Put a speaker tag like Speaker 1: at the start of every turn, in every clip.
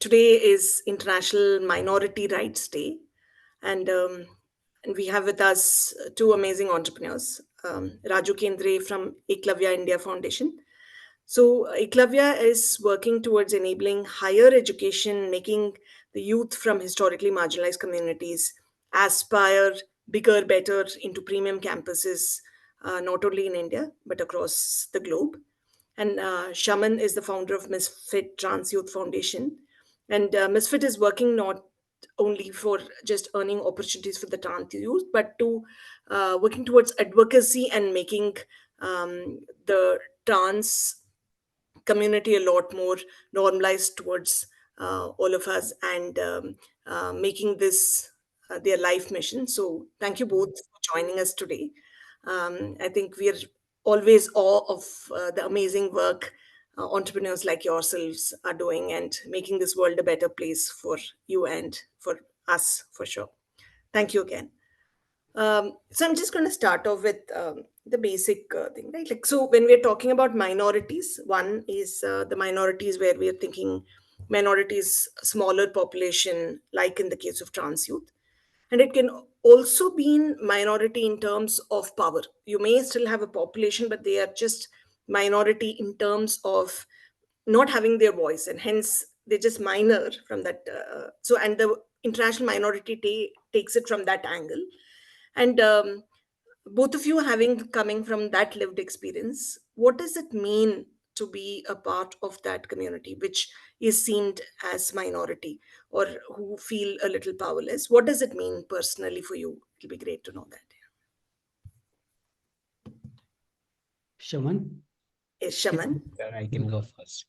Speaker 1: Today is International Minority Rights Day, and we have with us two amazing entrepreneurs, Raju Kendre from Eklavya India Foundation. So, Eklavya is working towards enabling higher education, making the youth from historically marginalized communities aspire bigger, better into premium campuses, not only in India, but across the globe. And Shaman is the founder of Misfyt Trans Youth Foundation. And Misfyt is working not only for just earning opportunities for the trans youth, but to working towards advocacy and making the trans community a lot more normalized towards all of us, and making this their life mission. So thank you both for joining us today. I think we are always awe of the amazing work entrepreneurs like yourselves are doing and making this world a better place for you and for us, for sure. Thank you again. So I'm just going to start off with the basic thing, right? Like, so when we're talking about minorities, one is the minorities where we are thinking minorities, smaller population, like in the case of trans youth. And it can also be in minority in terms of power. You may still have a population, but they are just minority in terms of not having their voice, and hence they're just minor from that. And the international minority takes it from that angle. And both of you having coming from that lived experience, what does it mean to be a part of that community which is seen as minority, or who feel a little powerless? What does it mean personally for you? It'll be great to know that.
Speaker 2: Shaman?
Speaker 1: Yes, Shaman.
Speaker 3: I can go first.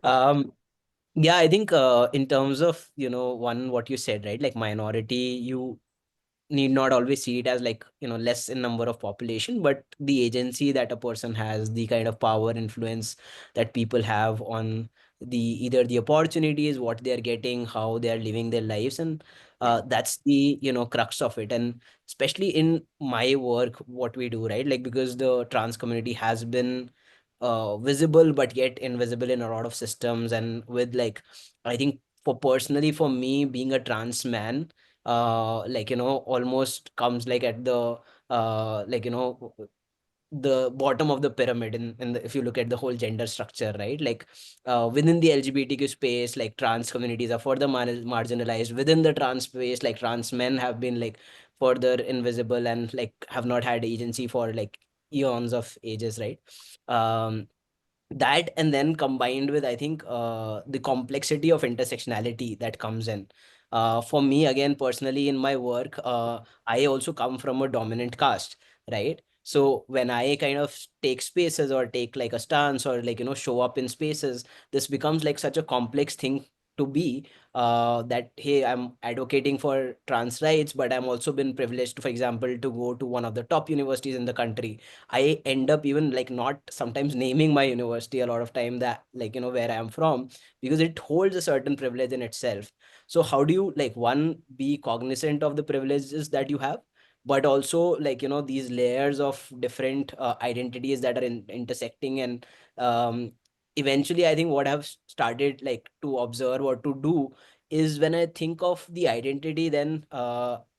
Speaker 3: Yeah, I think in terms of, one, what you said, right? Like minority, you need not always see it as like, less in number of population, but the agency that a person has, the kind of power influence that people have on either the opportunities, what they're getting, how they're living their lives. And that's the, crux of it. And especially in my work, what we do, right? Like, because the trans community has been visible, but yet invisible in a lot of systems. And with like, I think personally, for me, being a trans man, almost comes like at the the bottom of the pyramid if you look at the whole gender structure, right? Like within the LGBTQ space, like trans communities are further marginalized. Within the trans space, like trans men have been like further invisible and like have not had agency for like eons of ages, right? That, and then combined with, I think, the complexity of intersectionality that comes in. For me, again, personally, in my work, I also come from a dominant caste, right? So when I kind of take spaces or take like a stance or like, show up in spaces, this becomes like such a complex thing to be, that, hey, I'm advocating for trans rights, but I'm also been privileged, for example, to go to one of the top universities in the country. I end up even like not sometimes naming my university a lot of time, that like, where I am from, because it holds a certain privilege in itself. So how do you like, one, be cognizant of the privileges that you have, but also like, these layers of different identities that are intersecting. And um, eventually, I think what I've started like to observe or to do is, when I think of the identity, then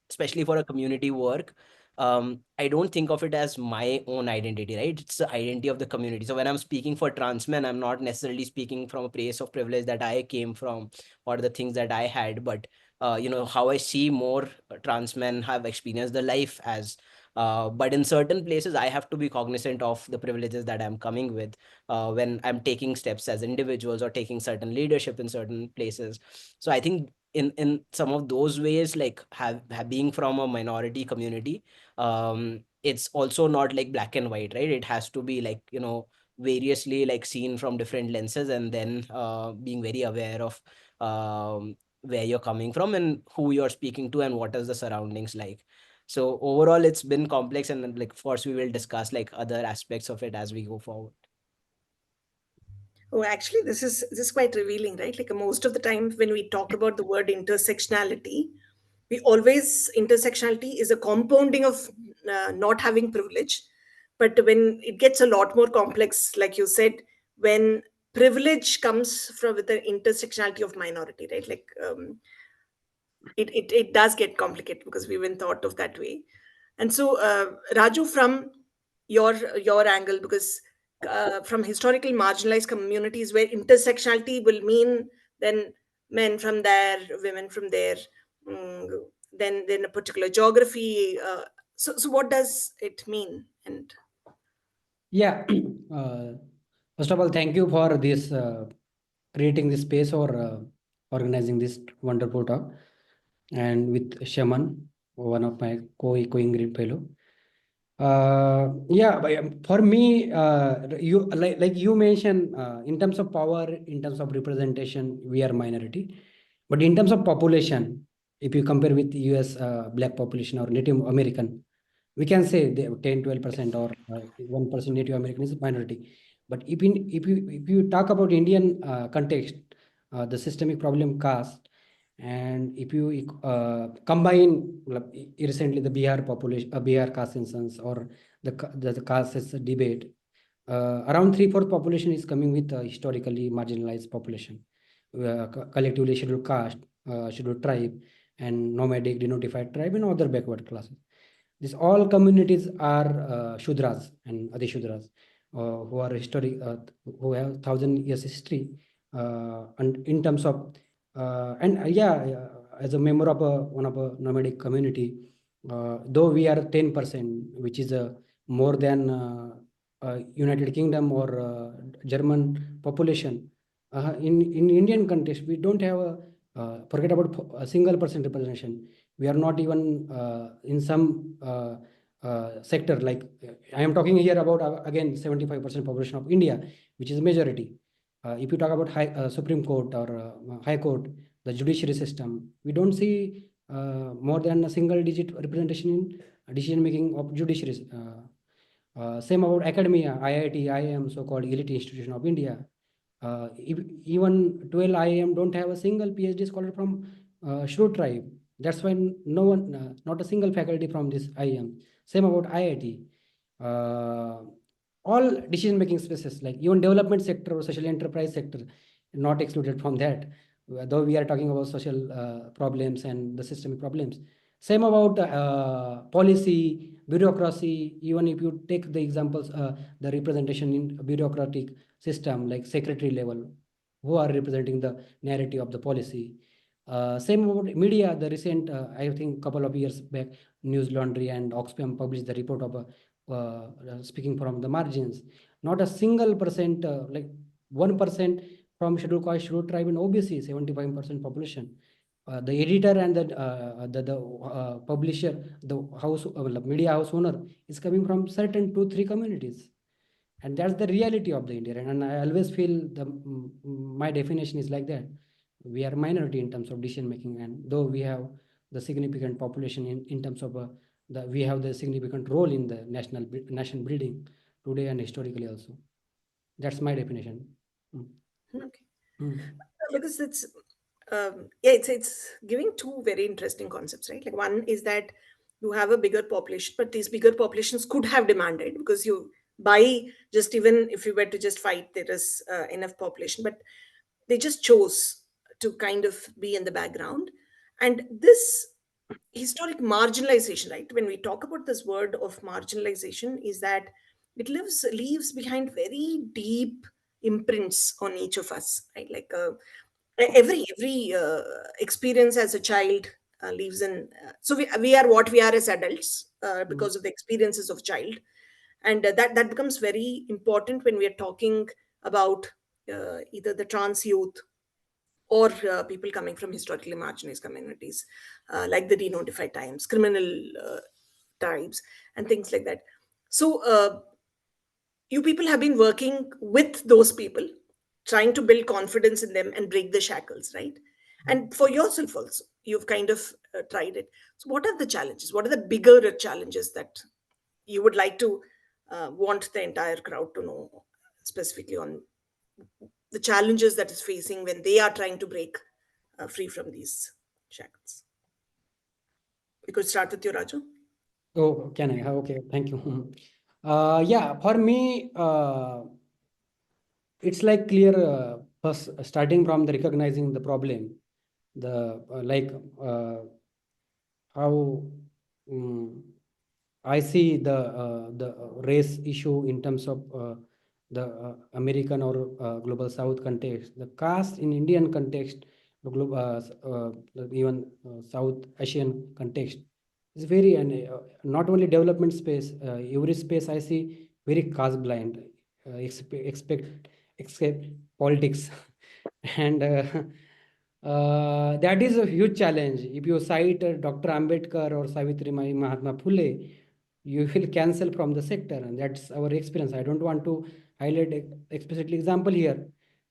Speaker 3: especially for a community work, I don't think of it as my own identity, right? It's the identity of the community. So when I'm speaking for trans men, I'm not necessarily speaking from a place of privilege that I came from or the things that I had, but how I see more trans men have experienced the life as. But in certain places, I have to be cognizant of the privileges that I'm coming with when I'm taking steps as individuals or taking certain leadership in certain places. So I think in some of those ways, like have being from a minority community, it's also not like black and white, right? It has to be like, variously like seen from different lenses, and then being very aware of where you're coming from and who you're speaking to and what is the surroundings like. So overall, it's been complex, and then, like, of course, we will discuss like other aspects of it as we go forward.
Speaker 1: Oh, actually, this is quite revealing, right? Like most of the time when we talk about the word intersectionality, we always intersectionality is a compounding of not having privilege. But when it gets a lot more complex, like you said, when privilege comes from with the intersectionality of minority, right? Like it does get complicated because we haven't thought of that way. And so, Raju, from your angle, because from historical marginalized communities where intersectionality will mean then men from there, women from there, mm, then a particular geography. So what does it mean? And
Speaker 2: Yeah. uh, First of all, thank you for this creating this space or organizing this wonderful talk, and with Shaman, one of my co-ingredient fellow. Yeah, but, for me, you like you mentioned, in terms of power, in terms of representation, we are minority, but in terms of population, if you compare with US black population or Native American, we can say they 10-12% or 1% Native American is minority. But if you talk about Indian context, the systemic problem caste, and if you combine recently the Bihar population, Bihar caste census, or the caste census debate, around 3/4 population is coming with historically marginalized population, collectively scheduled caste, scheduled tribe, and nomadic, denotified tribe, and other backward classes. These all communities are Shudras and Adishudras, who are who have 1,000 years history, and in terms of yeah, as a member of one of a nomadic community, though we are 10%, which is more than United Kingdom or German population. In Indian context, we don't have forget about a single percent representation. We are not even in some sector, like I am talking here about again 75% population of India, which is majority. If you talk about Supreme Court or High Court, the judiciary system, we don't see more than a single digit representation in decision making of judiciaries. Same about academia, IIT, IIM, so-called elite institution of India. Even 12 IIM don't have a single PhD scholar from Shro tribe. That's why no one, not a single faculty from this IIM. Same about IIT. Uh, all decision-making spaces, like even development sector or social enterprise sector, not excluded from that. Though we are talking about social problems and the systemic problems. Same about policy, bureaucracy. Even if you take the examples, the representation in bureaucratic system, like secretary level, who are representing the narrative of the policy. Same about media. The recent, I think, couple of years back, News Laundry and Oxfam published the report of speaking from the margins. Not a single percent, like 1% from scheduled caste, scheduled tribe, and OBC, 75% population. The editor and the publisher, the house, media house owner is coming from certain 2-3 communities, and that's the reality of the India. And I always feel my definition is like that. We are minority in terms of decision making, and though we have the significant population in terms of we have the significant role in the nation building today and historically also. That's my definition. Mm.
Speaker 1: okay.
Speaker 2: Mm.
Speaker 1: Because it's yeah, it's giving two very interesting concepts, right? Like one is that you have a bigger population, but these bigger populations could have demanded, because you buy, just even if you were to just fight, there is enough population, but they just chose to kind of be in the background. And this historic marginalization, right, when we talk about this word of marginalization, is that it leaves behind very deep imprints on each of us, right? Like every experience as a child leaves in so we are what we are as adults
Speaker 2: Mm.
Speaker 1: because of the experiences of child. And that becomes very important when we are talking about either the trans youth or people coming from historically marginalized communities, like the denotified times, criminal tribes, and things like that. So you people have been working with those people, trying to build confidence in them and break the shackles, right? And for yourself also, you've kind of tried it. So what are the challenges? What are the bigger challenges that you would like to want the entire crowd to know, specifically on the challenges that is facing when they are trying to break free from these shackles? We could start with you, Raju.
Speaker 2: Oh, can I? Okay, thank you. Yeah, for me, it's like clear, first starting from the recognizing the problem, the how I see the race issue in terms of the American or global South context. The caste in Indian context, the global, even South Asian context is very, and not only development space, every space I see very caste blind, expect politics, and that is a huge challenge. If you cite Dr. Ambedkar or Savitri Mahatma Phule, you will cancel from the sector, and that's our experience. I don't want to highlight explicitly example here,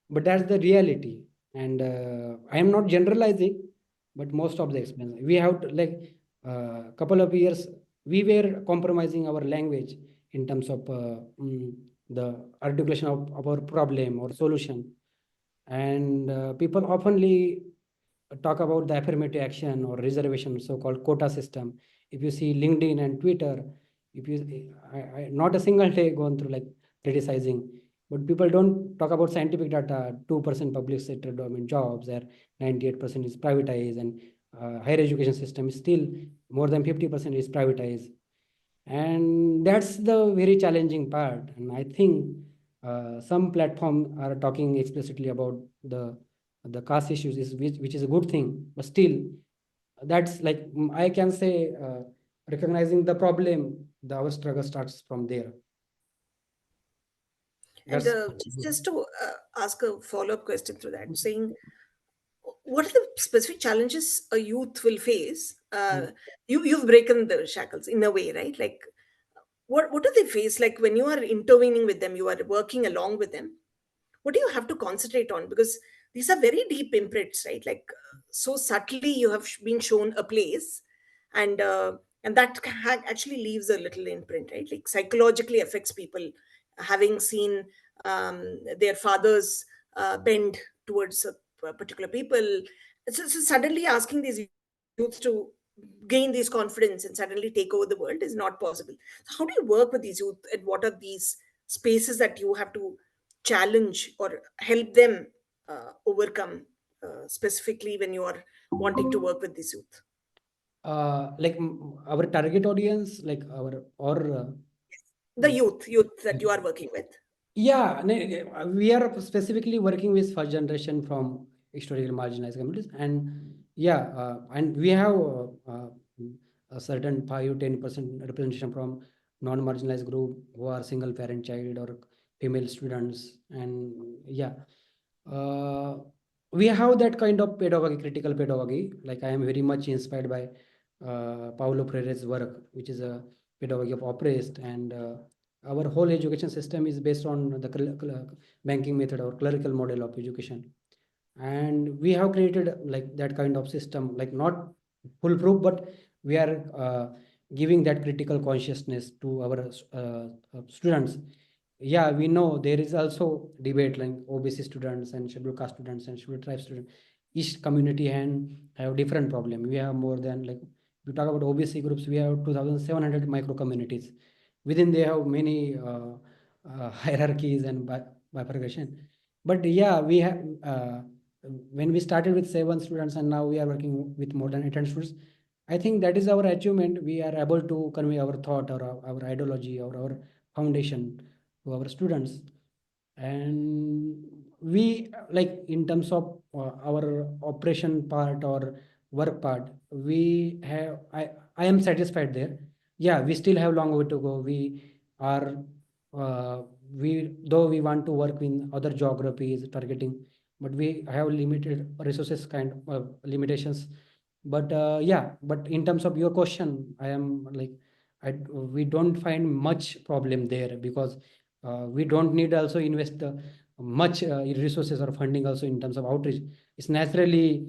Speaker 2: but that's the reality. And I am not generalizing, but most of the experience we have to, like couple of years we were compromising our language in terms of the articulation of our problem or solution. And people oftenly talk about the affirmative action or reservation, so-called quota system. If you see LinkedIn and Twitter, if you, not a single day gone through like criticizing, but people don't talk about scientific data. 2% public sector government jobs, or 98% is privatized, and higher education system is still more than 50% is privatized. And that's the very challenging part. And I think some platform are talking explicitly about the caste issues, is which is a good thing, but still that's like I can say recognizing the problem, our struggle starts from there.
Speaker 1: And
Speaker 2: That's
Speaker 1: just to ask a follow-up question to that, saying, what are the specific challenges a youth will face? You've broken the shackles in a way, right? Like, what do they face? Like when you are intervening with them, you are working along with them. What do you have to concentrate on? Because these are very deep imprints, right? Like so subtly you have been shown a place, and that actually leaves a little imprint, right? Like psychologically affects people, having seen their fathers bend towards a particular people. So suddenly asking these youth to gain this confidence and suddenly take over the world is not possible. So how do you work with these youth, and what are these spaces that you have to challenge or help them overcome, specifically when you are wanting to work with these youth?
Speaker 2: like our target audience, like our or
Speaker 1: The youth that you are working with.
Speaker 2: yeah, we are specifically working with first generation from historically marginalized communities, and yeah, and we have a certain 5 to 10% representation from non-marginalized group who are single parent child or female students, and yeah, uh, we have that kind of pedagogy, critical pedagogy. Like I am very much inspired by Paulo Freire's work, which is a pedagogy of oppressed, and our whole education system is based on the banking method or clerical model of education. And we have created like that kind of system, like not foolproof, but we are giving that critical consciousness to our students. Yeah, we know there is also debate like OBC students and scheduled caste students and scheduled tribe students. Each community and have different problem. We have more than, like we talk about OBC groups, we have 2,700 micro communities. Within they have many hierarchies and bifurcation. But yeah, we have when we started with 7 students and now we are working with more than 800 students. I think that is our achievement. We are able to convey our thought or our ideology or our foundation to our students. And we, like in terms of our operation part or work part, we have, I am satisfied there. Yeah, we still have long way to go. We are we, though we want to work in other geographies targeting, but we have limited resources kind of limitations. But yeah, but in terms of your question, I am like, we don't find much problem there, because we don't need also invest much resources or funding also in terms of outreach. It's naturally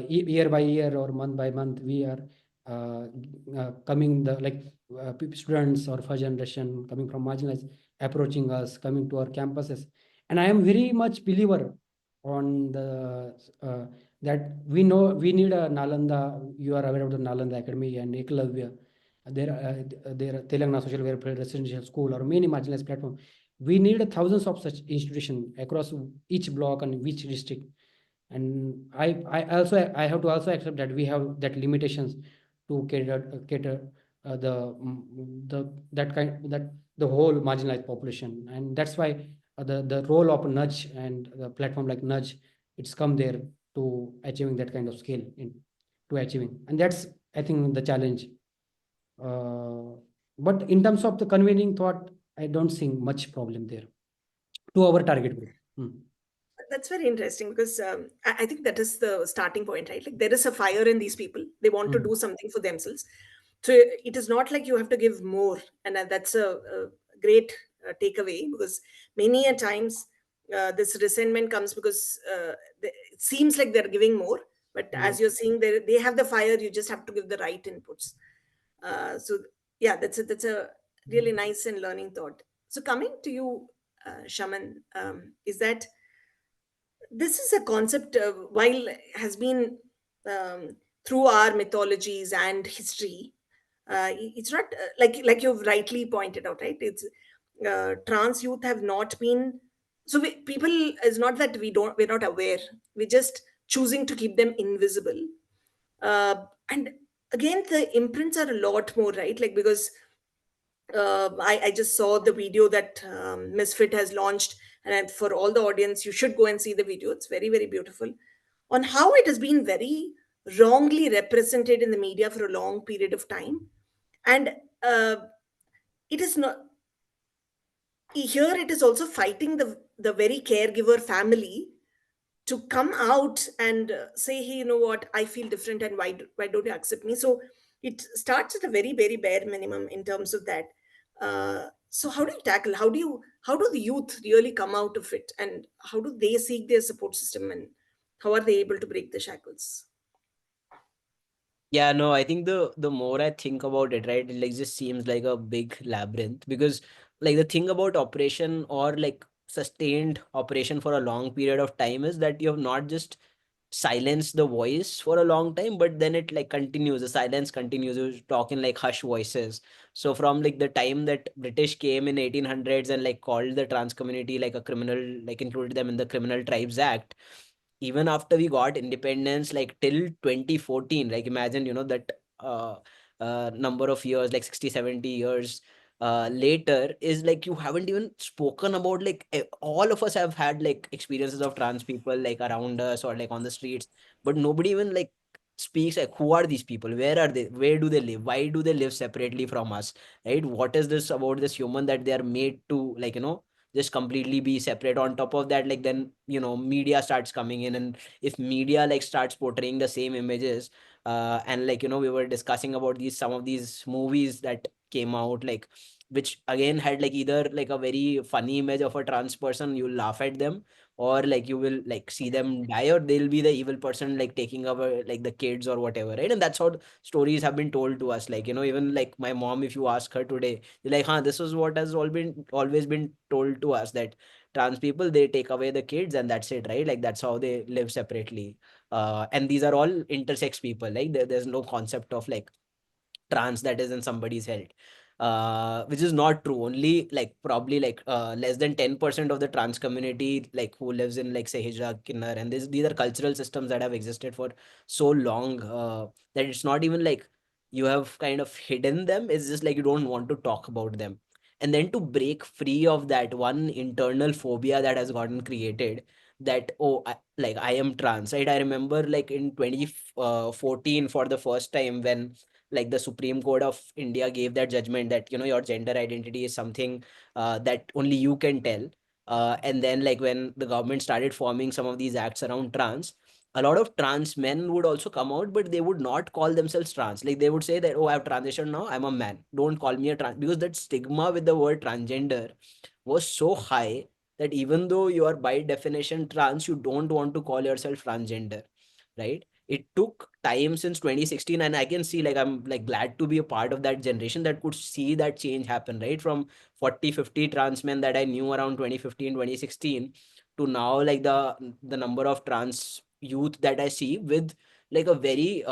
Speaker 2: year by year or month by month we are coming the like students or first generation coming from marginalized approaching us, coming to our campuses. And I am very much believer on the that we know we need a Nalanda. You are aware of the Nalanda Academy and Eklavya. There are Telangana Social Welfare Residential School or many marginalized platform. We need thousands of such institutions across each block and each district. And I have to also accept that we have that limitations to cater that kind that the whole marginalized population. And that's why the role of nudge and the platform like nudge, it's come there to achieving that kind of scale in to achieving. And that's, I think, the challenge. uh, but in terms of the convening thought, I don't see much problem there to our target group.
Speaker 1: That's very interesting because I think that is the starting point, right? Like there is a fire in these people. They want to
Speaker 2: Mm.
Speaker 1: do something for themselves. So it is not like you have to give more. And that's a great takeaway because many a times this resentment comes because it seems like they're giving more. But
Speaker 2: Yeah.
Speaker 1: as you're seeing, they have the fire. You just have to give the right inputs. So yeah, that's a really nice and learning thought. So coming to you, Shaman, is that this is a concept while has been through our mythologies and history. It's not like you've rightly pointed out, right? It's trans youth have not been, so people, is not that we're not aware, we're just choosing to keep them invisible. And again, the imprints are a lot more, right? Like because I just saw the video that Misfyt has launched, and for all the audience, you should go and see the video. It's very, very beautiful on how it has been very wrongly represented in the media for a long period of time. And uh, it is not, here it is also fighting the very caregiver family to come out and say, hey, you know what, I feel different, and why don't you accept me? So it starts at a very, very bare minimum in terms of that. So how do you tackle, how do the youth really come out of it, and how do they seek their support system, and how are they able to break the shackles?
Speaker 3: Yeah, no, I think the more I think about it, right, it like just seems like a big labyrinth because like the thing about operation or like sustained operation for a long period of time is that you have not just silenced the voice for a long time, but then it like continues, the silence continues, you talk in like hush voices. So from like the time that British came in 1800s and like called the trans community like a criminal, like included them in the Criminal Tribes Act, even after we got independence, like till 2014, like imagine, that number of years, like 60, 70 years later, is like you haven't even spoken about like all of us have had like experiences of trans people like around us or like on the streets, but nobody even like speaks like who are these people, where are they, where do they live, why do they live separately from us, right? What is this about this human that they are made to like just completely be separate? On top of that, like then media starts coming in, and if media like starts portraying the same images, and like we were discussing about these some of these movies that came out, like which again had like either like a very funny image of a trans person, you laugh at them, or like you will like see them die, or they'll be the evil person like taking over like the kids or whatever, right? And that's how stories have been told to us, like even like my mom, if you ask her today, like, huh, this is what has always been told to us, that trans people, they take away the kids and that's it, right? Like that's how they live separately. And these are all intersex people, like there's no concept of like trans that is in somebody's head, which is not true. Only like probably like less than 10% of the trans community like who lives in like say Hijra, Kinnar, and these are cultural systems that have existed for so long, that it's not even like you have kind of hidden them, it's just like you don't want to talk about them. And then to break free of that one internal phobia that has gotten created, that like I am trans, right? I remember like in 2014 for the first time when like the Supreme Court of India gave that judgment that your gender identity is something that only you can tell. And then like when the government started forming some of these acts around trans, a lot of trans men would also come out, but they would not call themselves trans. Like they would say that, oh, I've transitioned now, I'm a man, don't call me a trans, because that stigma with the word transgender was so high that even though you are by definition trans, you don't want to call yourself transgender, right? It took time since 2016, and I can see like I'm like glad to be a part of that generation that could see that change happen, right? From 40, 50 trans men that I knew around 2015, 2016, to now like the number of trans youth that I see with like a very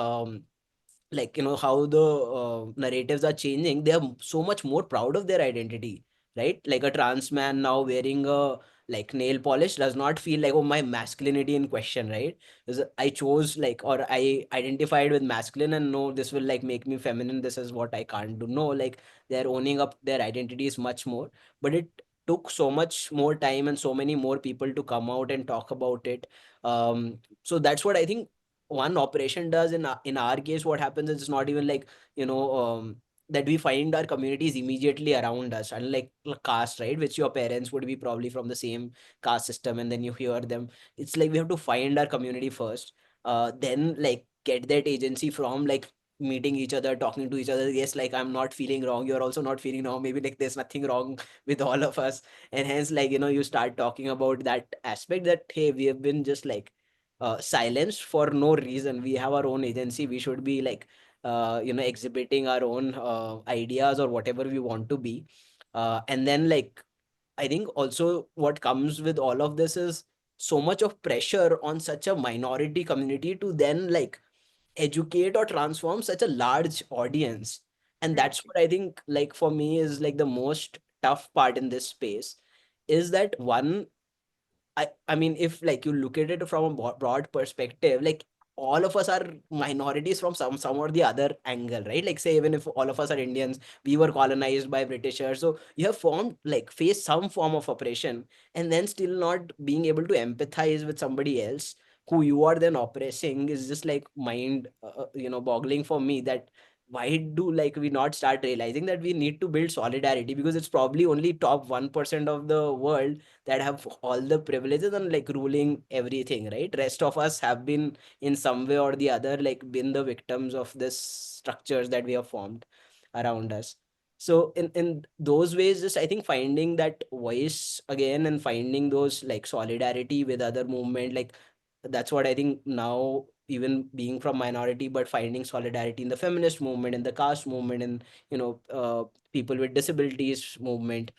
Speaker 3: like how the narratives are changing. They are so much more proud of their identity, right? Like a trans man now wearing a like nail polish does not feel like, oh, my masculinity in question, right? Because I chose like, or I identified with masculine, and no, this will like make me feminine, this is what I can't do. No, like they're owning up their identities much more. But it took so much more time and so many more people to come out and talk about it. So that's what I think one operation does. In our case, what happens is it's not even like, you know, that we find our communities immediately around us, unlike caste, right, which your parents would be probably from the same caste system, and then you hear them. It's like we have to find our community first, then like get that agency from like meeting each other, talking to each other. Yes, like I'm not feeling wrong, you're also not feeling wrong, maybe like there's nothing wrong with all of us. And hence, like, you know, you start talking about that aspect, that hey, we have been just like silenced for no reason. We have our own agency, we should be like you know, exhibiting our own ideas or whatever we want to be. And then like I think also what comes with all of this is so much of pressure on such a minority community to then like educate or transform such a large audience. And
Speaker 1: Right.
Speaker 3: that's what I think, like, for me is like the most tough part in this space, is that one, I mean, if like you look at it from a broad perspective, like all of us are minorities from some or the other angle, right? Like say even if all of us are Indians, we were colonized by Britishers, so you have formed like faced some form of oppression, and then still not being able to empathize with somebody else who you are then oppressing is just like mind you know, boggling for me. That why do like we not start realizing that we need to build solidarity, because it's probably only top 1% of the world that have all the privileges and like ruling everything, right? Rest of us have been in some way or the other like been the victims of this structures that we have formed around us. So in those ways, just I think finding that voice again and finding those like solidarity with other movement, like that's what I think now, even being from minority but finding solidarity in the feminist movement, in the caste movement, and you know, people with disabilities movement,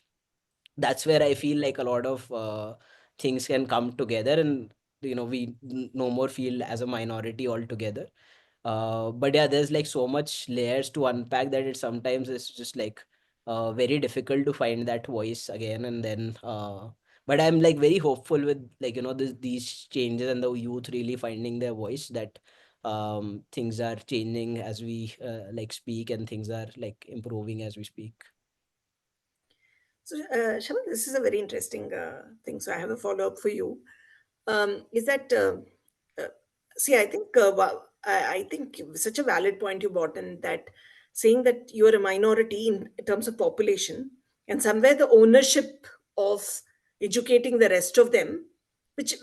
Speaker 3: that's where I feel like a lot of things can come together, and you know, we no more feel as a minority altogether. But yeah, there's like so much layers to unpack that it sometimes is just like very difficult to find that voice again. And then but I'm like very hopeful with like, you know, these changes and the youth really finding their voice, that things are changing as we like speak, and things are like improving as we speak.
Speaker 1: So, Shaman, this is a very interesting thing. So, I have a follow up for you. Is that uh, see? I think I think such a valid point you brought in, that saying that you are a minority in terms of population, and somewhere the ownership of educating the rest of them, which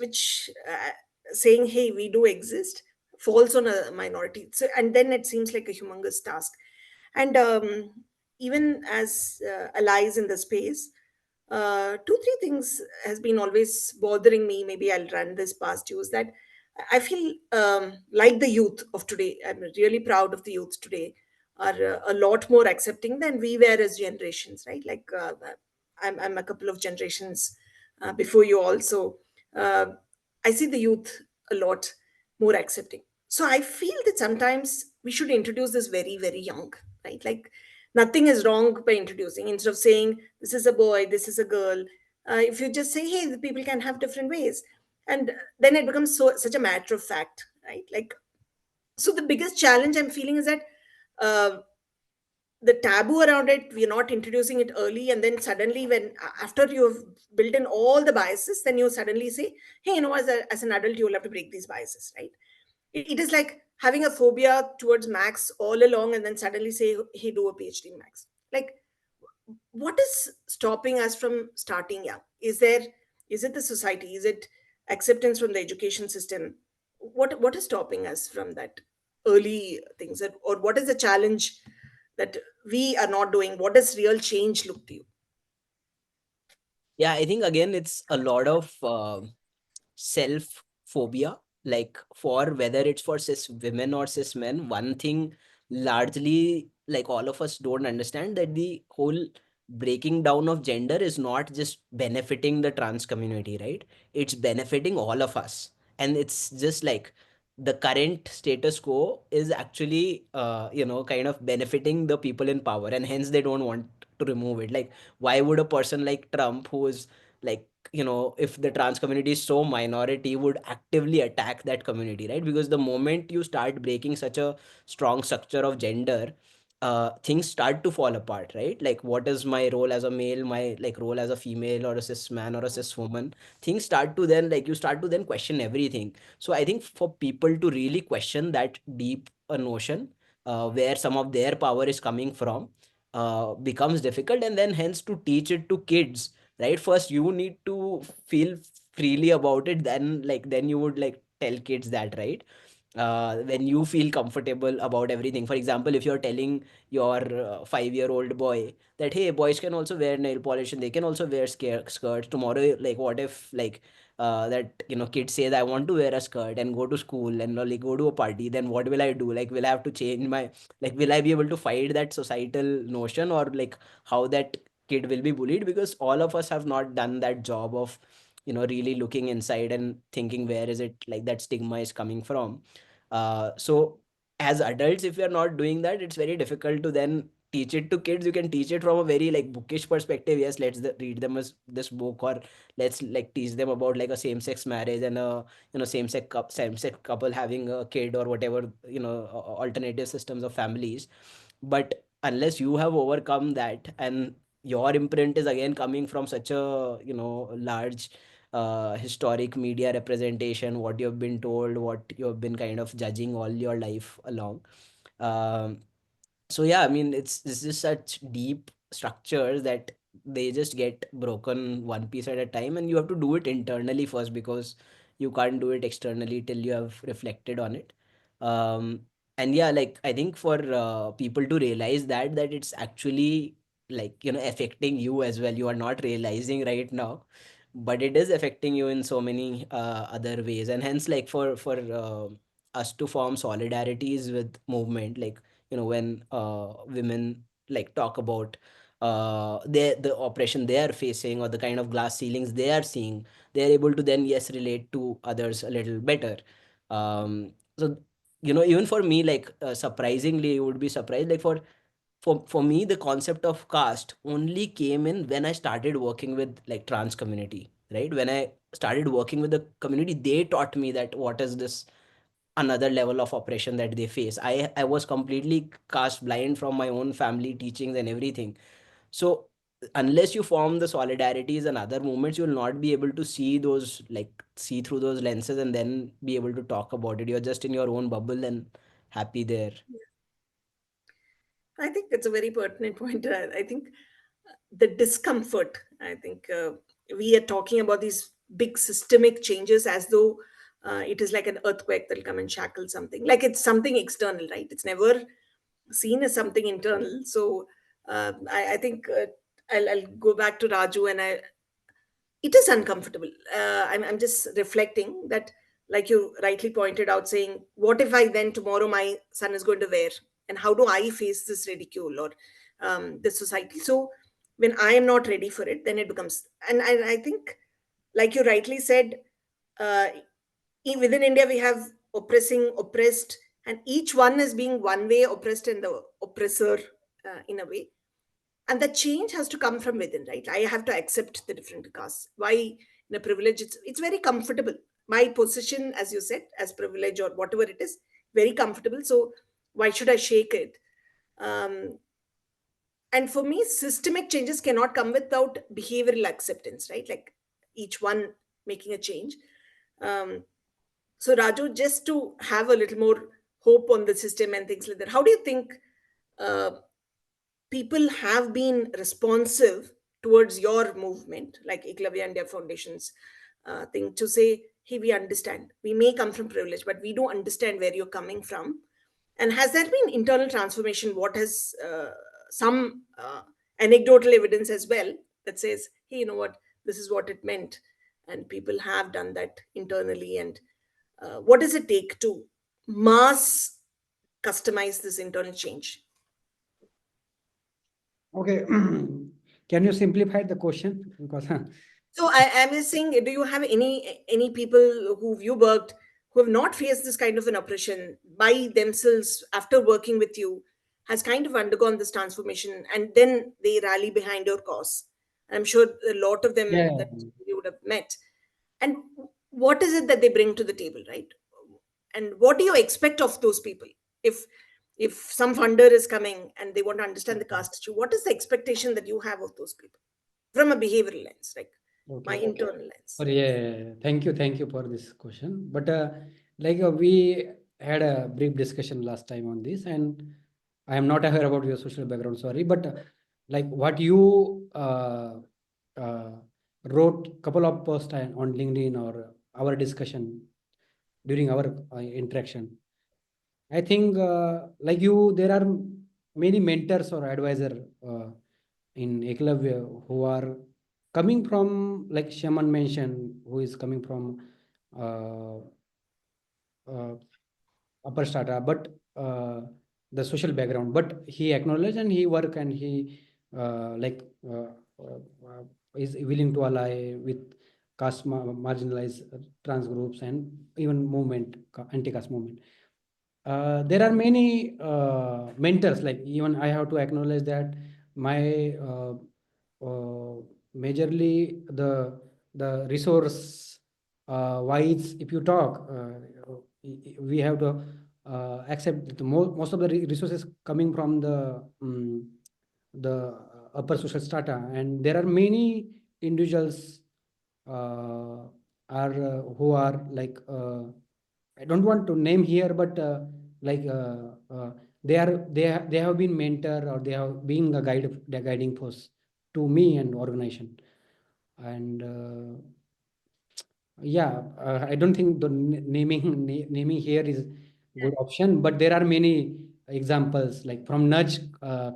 Speaker 1: saying, hey, we do exist, falls on a minority. So, and then it seems like a humongous task. And even as allies in the space, two three things has been always bothering me. Maybe I'll run this past you. Is that I feel like the youth of today, I'm really proud of the youth today, are a lot more accepting than we were as generations, right? Like I'm a couple of generations before you also. uh, I see the youth a lot more accepting. So I feel that sometimes we should introduce this very very young, right? Like nothing is wrong by introducing, instead of saying this is a boy, this is a girl. If you just say, hey, the people can have different ways, and then it becomes such a matter of fact, right? Like, so the biggest challenge I'm feeling is that uh, the taboo around it, we're not introducing it early, and then suddenly when after you've built in all the biases, then you suddenly say, hey, you know, as an adult, you'll have to break these biases, right? It is like having a phobia towards max all along, and then suddenly say, hey, do a PhD in max. Like, what is stopping us from starting young? Is it the society? Is it acceptance from the education system? What is stopping us from that early things? Or what is the challenge that we are not doing? What does real change look to you?
Speaker 3: Yeah, I think again it's a lot of self phobia, like for whether it's for cis women or cis men. One thing largely like all of us don't understand, that the whole breaking down of gender is not just benefiting the trans community, right? It's benefiting all of us. And it's just like the current status quo is actually you know, kind of benefiting the people in power, and hence they don't want to remove it. Like, why would a person like Trump, who is like, if the trans community is so minority, would actively attack that community, right? Because the moment you start breaking such a strong structure of gender, things start to fall apart, right? Like, what is my role as a male, my like role as a female or a cis man or a cis woman? Things start to then, like, you start to then question everything. So I think for people to really question that deep a notion, where some of their power is coming from, becomes difficult. And then hence to teach it to kids, right? First you need to feel freely about it, then you would like tell kids that, right? When you feel comfortable about everything. For example, if you're telling your 5-year-old boy that, hey, boys can also wear nail polish and they can also wear skirts tomorrow, like what if like that kids say that I want to wear a skirt and go to school and like go to a party, then what will I do? Like, will I have to change my, like, will I be able to fight that societal notion, or like how that kid will be bullied? Because all of us have not done that job of really looking inside and thinking where is it like that stigma is coming from. So as adults, if we are not doing that, it's very difficult to then teach it to kids. You can teach it from a very like bookish perspective. Yes, let's read them as this book, or let's like teach them about like a same-sex marriage and a same-sex couple having a kid, or whatever, alternative systems of families. But unless you have overcome that, and your imprint is again coming from such a large historic media representation, what you have been told, what you have been kind of judging all your life along. um, so yeah, I mean, it's just such deep structures that they just get broken one piece at a time, and you have to do it internally first, because you can't do it externally till you have reflected on it. um and yeah, like I think for people to realize that it's actually like affecting you as well. You are not realizing right now, but it is affecting you in so many other ways. And hence, like, for us to form solidarities with movement, like when women like talk about the oppression they are facing, or the kind of glass ceilings they are seeing, they are able to then, yes, relate to others a little better. So even for me, like, surprisingly, you would be surprised, like, for me, the concept of caste only came in when I started working with like trans community, right? When I started working with the community, they taught me that what is this another level of oppression that they face. I was completely cast blind from my own family teachings and everything. So unless you form the solidarities and other movements, you will not be able to see those, like, see through those lenses and then be able to talk about it. You're just in your own bubble and happy there.
Speaker 1: I think it's a very pertinent point. I think the discomfort, I think we are talking about these big systemic changes as though it is like an earthquake that'll come and shackle something. Like it's something external, right? It's never seen as something internal. So I think I'll go back to Raju, and it is uncomfortable. I'm just reflecting that, like you rightly pointed out, saying, what if I then tomorrow my son is going to wear, and how do I face this ridicule or the society? So when I am not ready for it, then it becomes, and I think, like you rightly said, uh, within India we have oppressing, oppressed, and each one is being one way oppressed and the oppressor in a way, and the change has to come from within, right? I have to accept the different castes. Why? In a privilege, it's very comfortable. My position, as you said, as privilege or whatever it is, very comfortable. So why should I shake it? um, and for me, systemic changes cannot come without behavioral acceptance, right? Like each one making a change. um, so Raju, just to have a little more hope on the system and things like that, how do you think uh, people have been responsive towards your movement, like Eklavya and their foundations thing, to say, hey, we understand. We may come from privilege, but we do understand where you're coming from. And has there been internal transformation? What has some anecdotal evidence as well that says, hey, you know what, this is what it meant. And people have done that internally. And what does it take to mass customize this internal change?
Speaker 2: Okay. Can you simplify the question? Because
Speaker 1: So I'm just saying, do you have any people who you worked who have not faced this kind of an oppression by themselves after working with you? has kind of undergone this transformation, and then they rally behind your cause. I'm sure a lot of them
Speaker 2: Yeah.
Speaker 1: that you would have met. And what is it that they bring to the table, right? And what do you expect of those people? If if some funder is coming and they want to understand the caste issue, what is the expectation that you have of those people from a behavioral lens, like my
Speaker 2: Okay.
Speaker 1: internal lens?
Speaker 2: Yeah, yeah, yeah. Thank you for this question. But we had a brief discussion last time on this, and I am not aware about your social background. Sorry, but what you uh, wrote couple of posts on LinkedIn or our discussion during our interaction. I think there are many mentors or advisor in Eklavya who are coming from, like Shaman mentioned, who is coming from uh, uh, upper strata, but the social background. But he acknowledged and he work and he is willing to ally with marginalized trans groups and even movement, anti-caste movement. There are many mentors, like even I have to acknowledge that my majorly the resource wise, if you talk, we have to accept that most of the resources coming from the upper social strata, and there are many individuals who are I don't want to name here, but like they have been mentor or they have been the guiding force to me and organization. And yeah, I don't think the naming here is good option, but there are many examples like from Nudge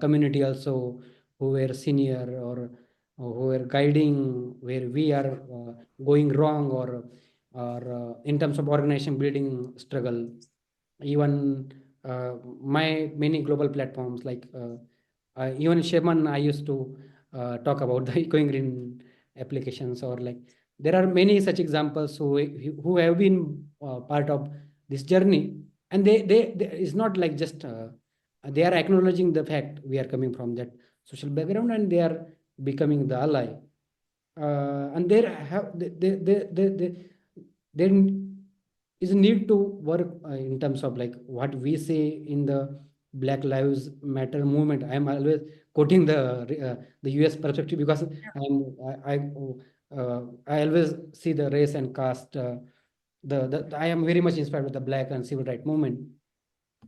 Speaker 2: community also, who were senior or who were guiding where we are going wrong, or in terms of organization building struggle. Even my many global platforms like even Shaman, I used to talk about the eco green applications, or like there are many such examples who have been part of this journey, and they it's not like just they are acknowledging the fact we are coming from that social background, and they are becoming the ally. And there have there is a need to work in terms of like what we say in the Black Lives Matter movement. I am always quoting the US perspective because I always see the race and caste. I am very much inspired with the Black and civil rights movement.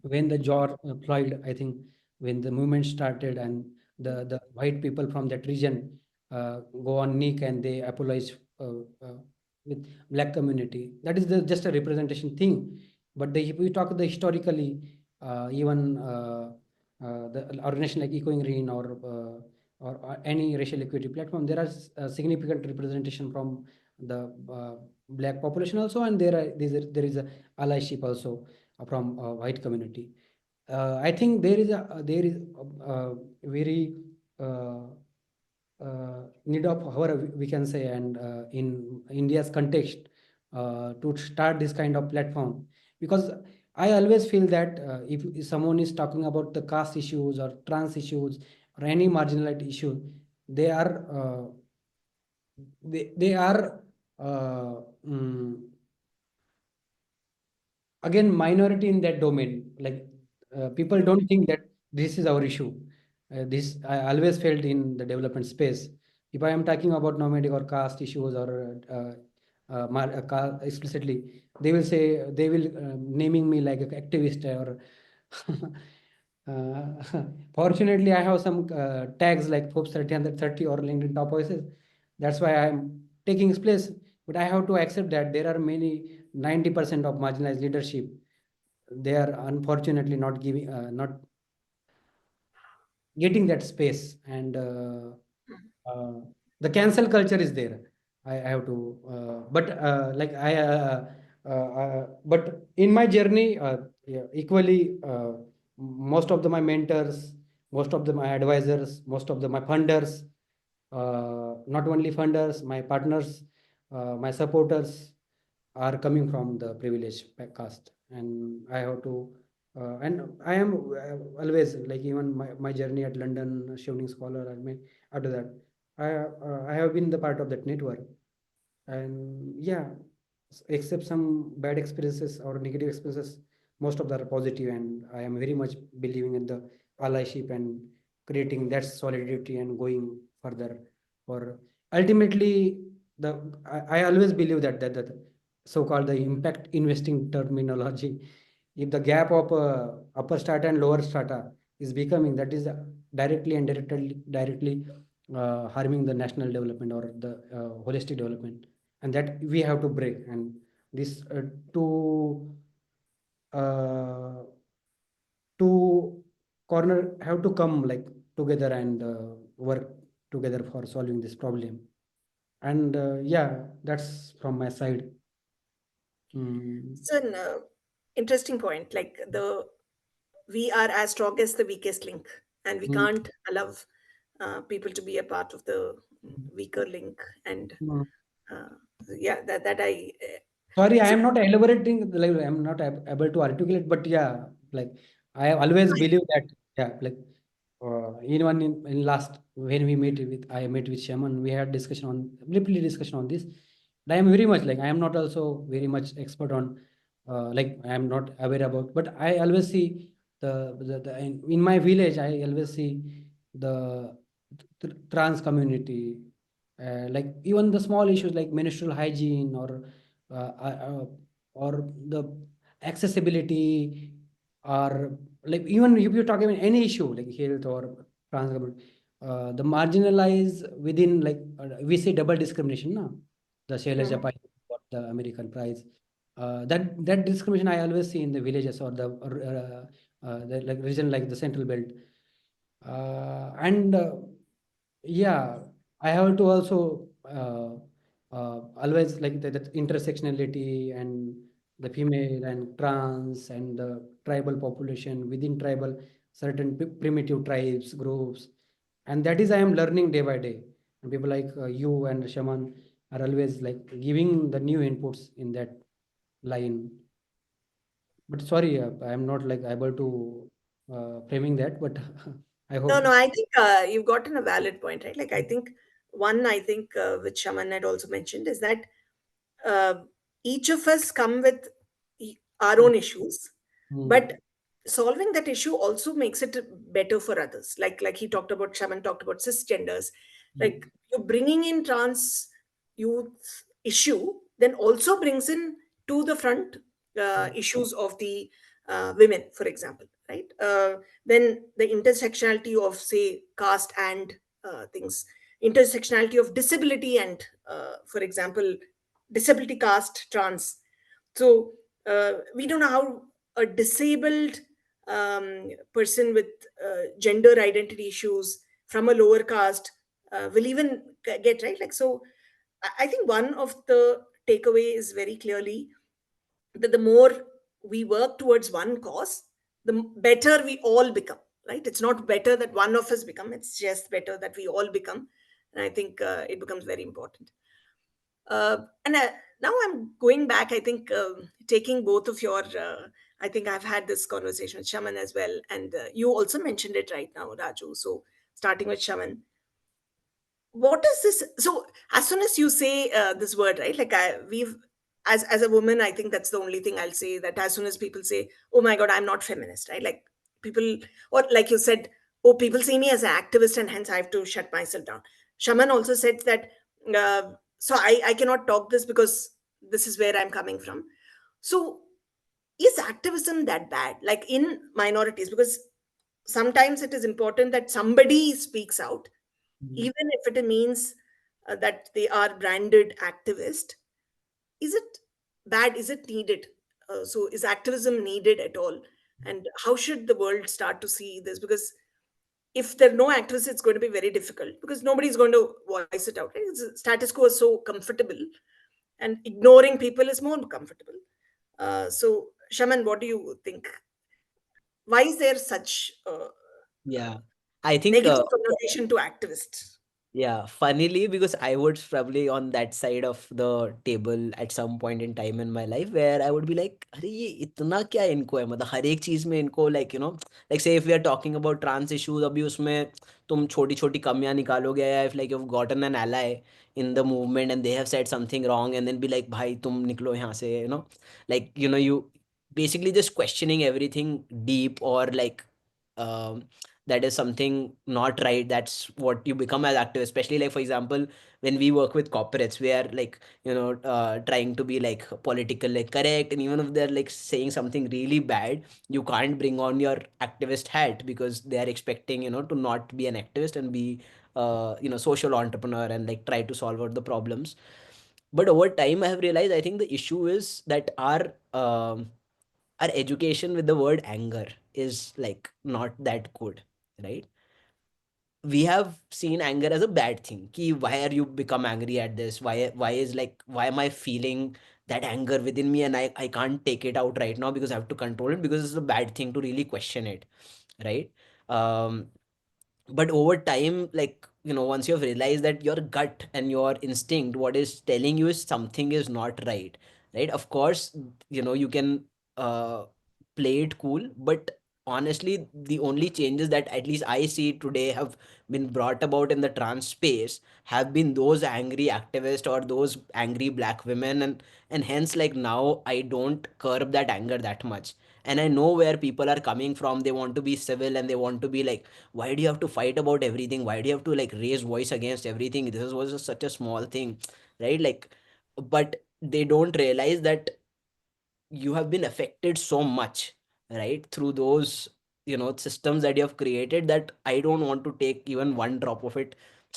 Speaker 2: When the George Floyd, I think, when the movement started and the white people from that region go on knee and they apologize with black community. That is just a representation thing. But if we talk the historically, even the organization like Eco Green or any racial equity platform, there are significant representation from the black population also, and there is a allyship also from white community. I think there is very need of, however we can say, and in India's context, to start this kind of platform, because I always feel that if someone is talking about the caste issues or trans issues or any marginalized issue, they are they are uh, mm, again minority in that domain. Like people don't think that this is our issue. This I always felt in the development space. If I am talking about nomadic or caste issues or explicitly, they will say they will naming me like an activist or fortunately I have some tags like Forbes 30 under 30 or LinkedIn top voices. That's why I'm taking its place. But I have to accept that there are many 90% of marginalized leadership. They are unfortunately not giving not getting that space, and uh, the cancel culture is there. I have to but but in my journey, yeah, equally most of my mentors, most of my advisors, most of my funders, not only funders, my partners, my supporters are coming from the privileged caste, and I have to And I am always like, even my journey at London Shivning Scholar, I mean, after that, I have been the part of that network. And yeah, except some bad experiences or negative experiences, most of them are positive, and I am very much believing in the allyship and creating that solidarity and going further. For ultimately, the I always believe that so-called the impact investing terminology, if the gap of upper strata and lower strata is becoming, that is directly and directly harming the national development or the holistic development, and that we have to break. And this uh, two corner have to come like together and work together for solving this problem. And yeah, that's from my side. Mm.
Speaker 1: It's an interesting point. Like we are as strong as the weakest link, and we
Speaker 2: Mm.
Speaker 1: can't allow people to be a part of the weaker link. And
Speaker 2: Mm.
Speaker 1: uh, yeah, that I
Speaker 2: Sorry, I
Speaker 1: so
Speaker 2: am not elaborating, like I'm not able to articulate, but yeah, like I always believe that, yeah, like even in last when we met with I met with Shaman, we had discussion on briefly discussion on this. And I am very much like I am not also very much expert on like I am not aware about, but I always see the in my village I always see the trans community, like even the small issues like menstrual hygiene uh, uh, uh, or the accessibility, or like even if you're talking about any issue like health or trans community, the marginalized within, like we say double discrimination now, the
Speaker 1: Mhm.
Speaker 2: 𝗕𝗂𝗵𝗂𝗧 got the American prize, that discrimination I always see in the villages or the like region like the central belt, and yeah, I have to also always like that intersectionality and the female and trans and the tribal population within tribal, certain primitive tribes groups, and that is I am learning day by day. And people like you and Shaman are always like giving the new inputs in that line. But sorry, I am not like able to framing that, but I
Speaker 1: No,
Speaker 2: hope.
Speaker 1: no, I think you've gotten a valid point, right? Like, I think one, I think, which Shaman had also mentioned, is that uh, each of us come with our own issues,
Speaker 2: Mm.
Speaker 1: but solving that issue also makes it better for others. Like he talked about, Shaman talked about cisgenders. Like,
Speaker 2: Mm.
Speaker 1: you're bringing in trans youth issue, then also brings in to the front
Speaker 2: Mm.
Speaker 1: issues of the women, for example, right? Then the intersectionality of, say, caste and things, intersectionality of disability and, for example, disability, caste, trans. So we don't know how a disabled person with gender identity issues from a lower caste will even get, right. Like, so I think one of the takeaway is very clearly that the more we work towards one cause, the better we all become, right? It's not better that one of us become, it's just better that we all become. And I think it becomes very important. And now I'm going back, I think, taking both of your, I think I've had this conversation with Shaman as well. And you also mentioned it right now, Raju. So starting with Shaman, what is this? So as soon as you say this word, right? Like we've, as a woman, I think that's the only thing I'll say, that as soon as people say, oh my God, I'm not feminist, right? Like people, or like you said, oh, people see me as an activist and hence I have to shut myself down. Shaman also said that, so I cannot talk this because this is where I'm coming from. So is activism that bad? Like in minorities, because sometimes it is important that somebody speaks out,
Speaker 2: Mm.
Speaker 1: even if it means that they are branded activist. Is it bad? Is it needed? So is activism needed at all? And how should the world start to see this? Because if there are no activists, it's going to be very difficult because nobody's going to voice it out, right? Status quo is so comfortable, and ignoring people is more comfortable. So Shaman, what do you think? Why is there such
Speaker 3: Yeah, I think
Speaker 1: negative connotation to activists?
Speaker 3: Yeah, funnily, because I was probably on that side of the table at some point in time in my life where I would be like, अरे ये इतना क्या इनको है, मतलब हर एक चीज में इनको, like you know, like say if we are talking about trans issues, अभी उसमें तुम छोटी छोटी कमियां निकालोगे, या if like you've gotten an ally in the movement and they have said something wrong and then be like भाई तुम निकलो यहाँ से, you know, like you know, you basically just questioning everything deep, or like um that is something not right. That's what you become as activists, especially like for example when we work with corporates, we are like, you know, trying to be like political like correct, and even if they're like saying something really bad, you can't bring on your activist hat because they are expecting, you know, to not be an activist and be you know, social entrepreneur and like try to solve out the problems. But over time I have realized, I think the issue is that our education with the word anger is like not that good, right? We have seen anger as a bad thing. Ki why are you become angry at this? Why is like, why am I feeling that anger within me, and I can't take it out right now because I have to control it, because it's a bad thing to really question it, right? um but over time, like you know, once you have realized that your gut and your instinct, what is telling you is something is not right, right? Of course, you know, you can play it cool, but honestly the only changes that at least I see today have been brought about in the trans space have been those angry activists or those angry black women, and hence like now I don't curb that anger that much, and I know where people are coming from. They want to be civil and they want to be like, why do you have to fight about everything? Why do you have to like raise voice against everything? This was just such a small thing, right? Like, but they don't realize that you have been affected so much, right, through those, you know, systems that you have created, that I don't want to take even one drop of it.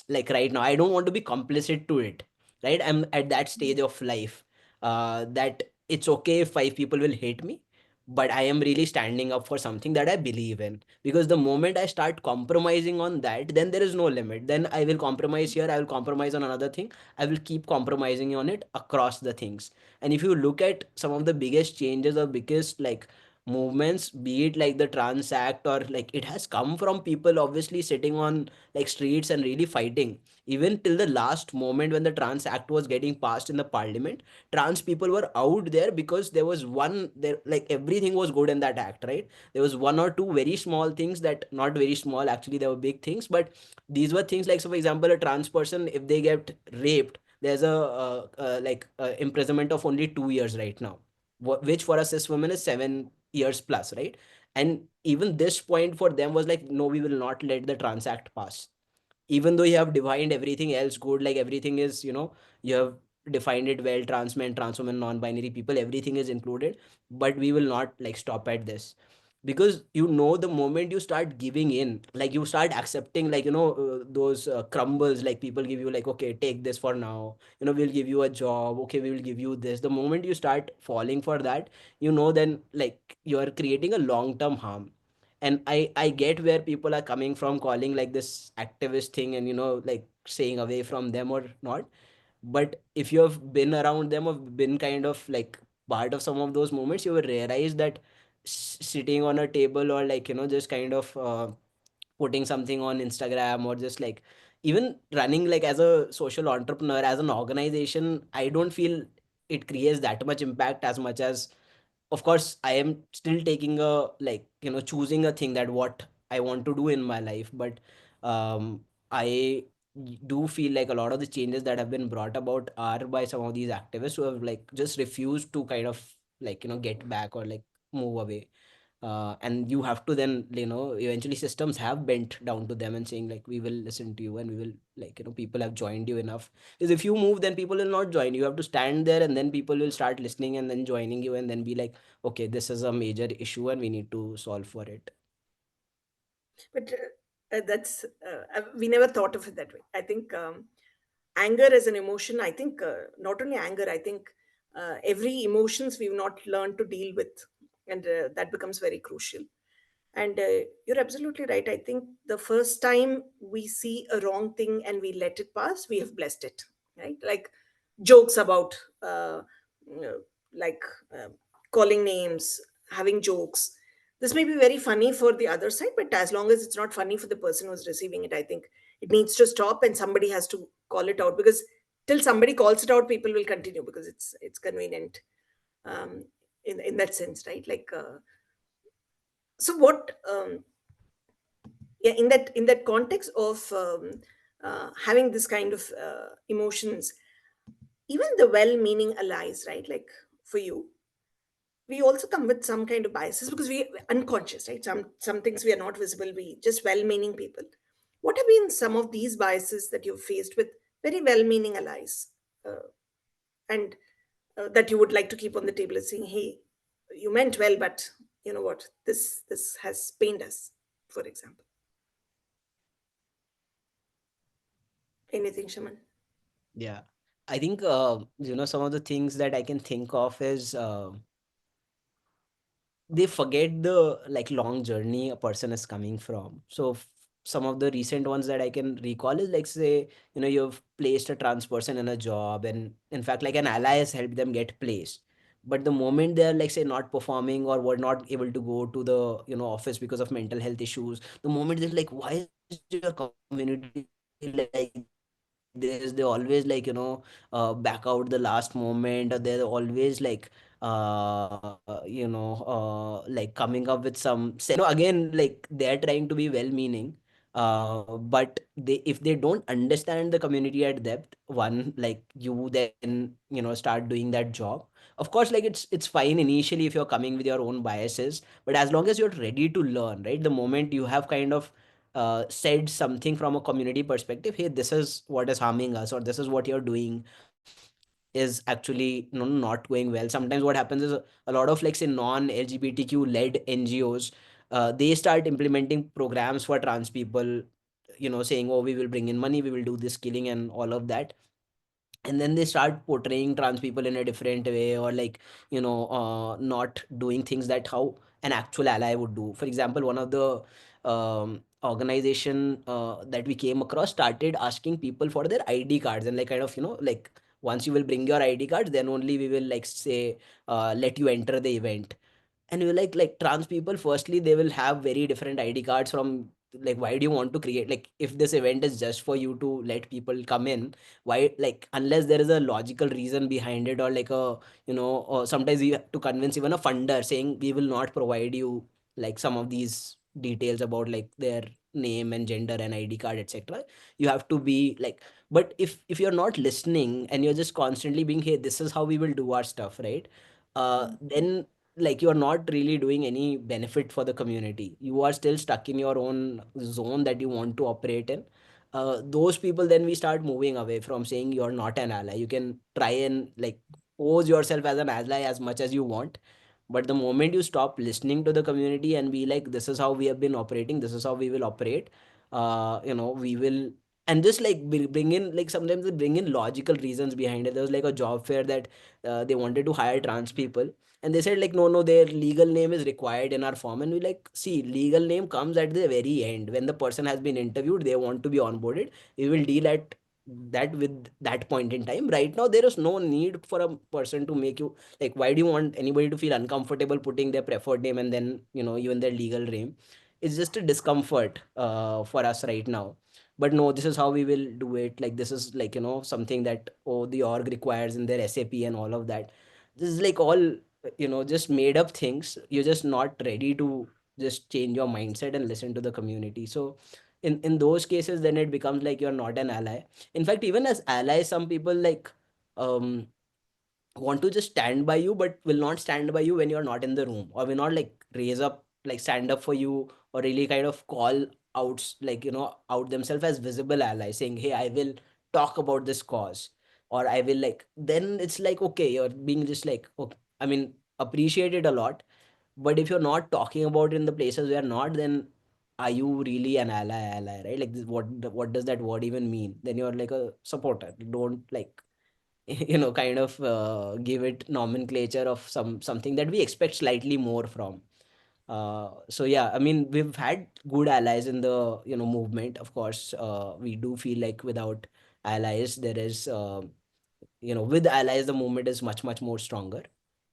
Speaker 3: Like right now I don't want to be complicit to it, right? I'm at that stage of life that it's okay if five people will hate me, but I am really standing up for something that I believe in, because the moment I start compromising on that, then there is no limit. Then I will compromise here, I will compromise on another thing, I will keep compromising on it across the things. And if you look at some of the biggest changes or biggest like movements, be it like the trans act, or like it has come from people obviously sitting on like streets and really fighting. Even till the last moment when the trans act was getting passed in the parliament, trans people were out there because there was one there, like everything was good in that act, right? There was one or two very small things, that not very small actually, there were big things, but these were things like, so for example, a trans person, if they get raped, there's a like imprisonment of only 2 years right now, which for a cis woman is 7 years plus, right? And even this point for them was like, no, we will not let the trans act pass, even though you have defined everything else good, like everything is, you know, you have defined it well, trans men, trans women, non-binary people, everything is included, but we will not like stop at this. Because you know, the moment you start giving in, like you start accepting, like you know, those crumbles, like people give you like, okay, take this for now, you know, we'll give you a job, okay, we will give you this. The moment you start falling for that, you know, then like you are creating a long term harm. And I get where people are coming from, calling like this activist thing, and you know, like staying away from them or not. But if you have been around them or been kind of like part of some of those moments, you will realize that sitting on a table, or like you know, just kind of putting something on Instagram, or just like even running like as a social entrepreneur, as an organization, I don't feel it creates that much impact as much as, of course I am still taking a like, you know, choosing a thing that what I want to do in my life. But I do feel like a lot of the changes that have been brought about are by some of these activists who have like just refused to kind of like, you know, get back or like move away. And you have to then, you know, eventually systems have bent down to them and saying like, we will listen to you, and we will like, you know, people have joined you enough. Because if you move, then people will not join. You have to stand there, and then people will start listening and then joining you, and then be like, okay, this is a major issue and we need to solve for it.
Speaker 1: But that's we never thought of it that way. I think anger is an emotion. I think not only anger. I think every emotions we've not learned to deal with, and that becomes very crucial. And you're absolutely right. I think the first time we see a wrong thing and we let it pass, we have blessed it, right? Like jokes about, you know, like uh, calling names, having jokes. This may be very funny for the other side, but as long as it's not funny for the person who's receiving it, I think It needs to stop, and somebody has to call it out, because till somebody calls it out, people will continue because it's convenient, um, in that sense, right? Like, so what, yeah, in that context of having this kind of emotions, even the well-meaning allies, right? Like, for you, we also come with some kind of biases because we unconscious, right? Some things we are not visible, we just well-meaning people. What have been some of these biases that you've faced with very well-meaning allies, and that you would like to keep on the table as saying, hey, you meant well, but you know what, this has pained us, for example? Anything, Shaman?
Speaker 3: Yeah. I think, some of the things that I can think of is, they forget the like long journey a person is coming from. So some of the recent ones that I can recall is like, say, you've placed a trans person in a job, and in fact, like an ally has helped them get placed. But the moment they're like, say, not performing or were not able to go to the office because of mental health issues, the moment they're like, why is your community like this? They always like, back out the last moment, or they're always like, like coming up with some again, like they're trying to be well meaning, but they, if they don't understand the community at depth, one, like you then start doing that job. Of course, like it's fine initially if you're coming with your own biases, but as long as you're ready to learn, right, the moment you have kind of said something from a community perspective, hey, this is what is harming us, or this is what you're doing is actually not going well. Sometimes what happens is a lot of like, say, non-LGBTQ led NGOs, they start implementing programs for trans people, saying, oh, we will bring in money, we will do this killing and all of that. And then they start portraying trans people in a different way, or like, not doing things that how an actual ally would do. For example, one of the organization that we came across started asking people for their ID cards, and like kind of, like, once you will bring your ID cards, then only we will like, say, let you enter the event. And you're like trans people, firstly, they will have very different ID cards from, like, why do you want to create, like, if this event is just for you to let people come in, why, like, unless there is a logical reason behind it, or like a, sometimes you have to convince even a funder saying we will not provide you like some of these details about like their name and gender and ID card, etc. You have to be like, but if you're not listening and you're just constantly being, hey, this is how we will do our stuff, right, then like you're not really doing any benefit for the community. You are still stuck in your own zone that you want to operate in. Those people, then we start moving away from saying you're not an ally. You can try and like pose yourself as an ally as much as you want, but the moment you stop listening to the community and be like, this is how we have been operating, this is how we will operate, we will, and just like bring in, like, sometimes they bring in logical reasons behind it. There was like a job fair that they wanted to hire trans people, and they said like, no, their legal name is required in our form. And we like, see, legal name comes at the very end when the person has been interviewed, they want to be onboarded. We will deal at that with that point in time. Right now there is no need for a person to make you like, why do you want anybody to feel uncomfortable putting their preferred name and then even their legal name? It's just a discomfort for us right now. But no, this is how we will do it. Like, this is like, something that, oh, the org requires in their SAP and all of that. This is like all, just made up things. You're just not ready to just change your mindset and listen to the community. So in those cases, then it becomes like you're not an ally. In fact, even as allies, some people like um want to just stand by you, but will not stand by you when you're not in the room, or will not like raise up, like stand up for you, or really kind of call out, like, out themselves as visible allies, saying, hey, I will talk about this cause, or I will like, then it's like, okay, you're being just like, okay, I mean, appreciate it a lot, but if you're not talking about it in the places where not, then are you really an ally, right? Like, this, what does that word even mean? Then you're like a supporter. Don't like kind of give it nomenclature of something that we expect slightly more from. So yeah, I mean, we've had good allies in the movement. Of course, we do feel like without allies, there is with allies, the movement is much more stronger.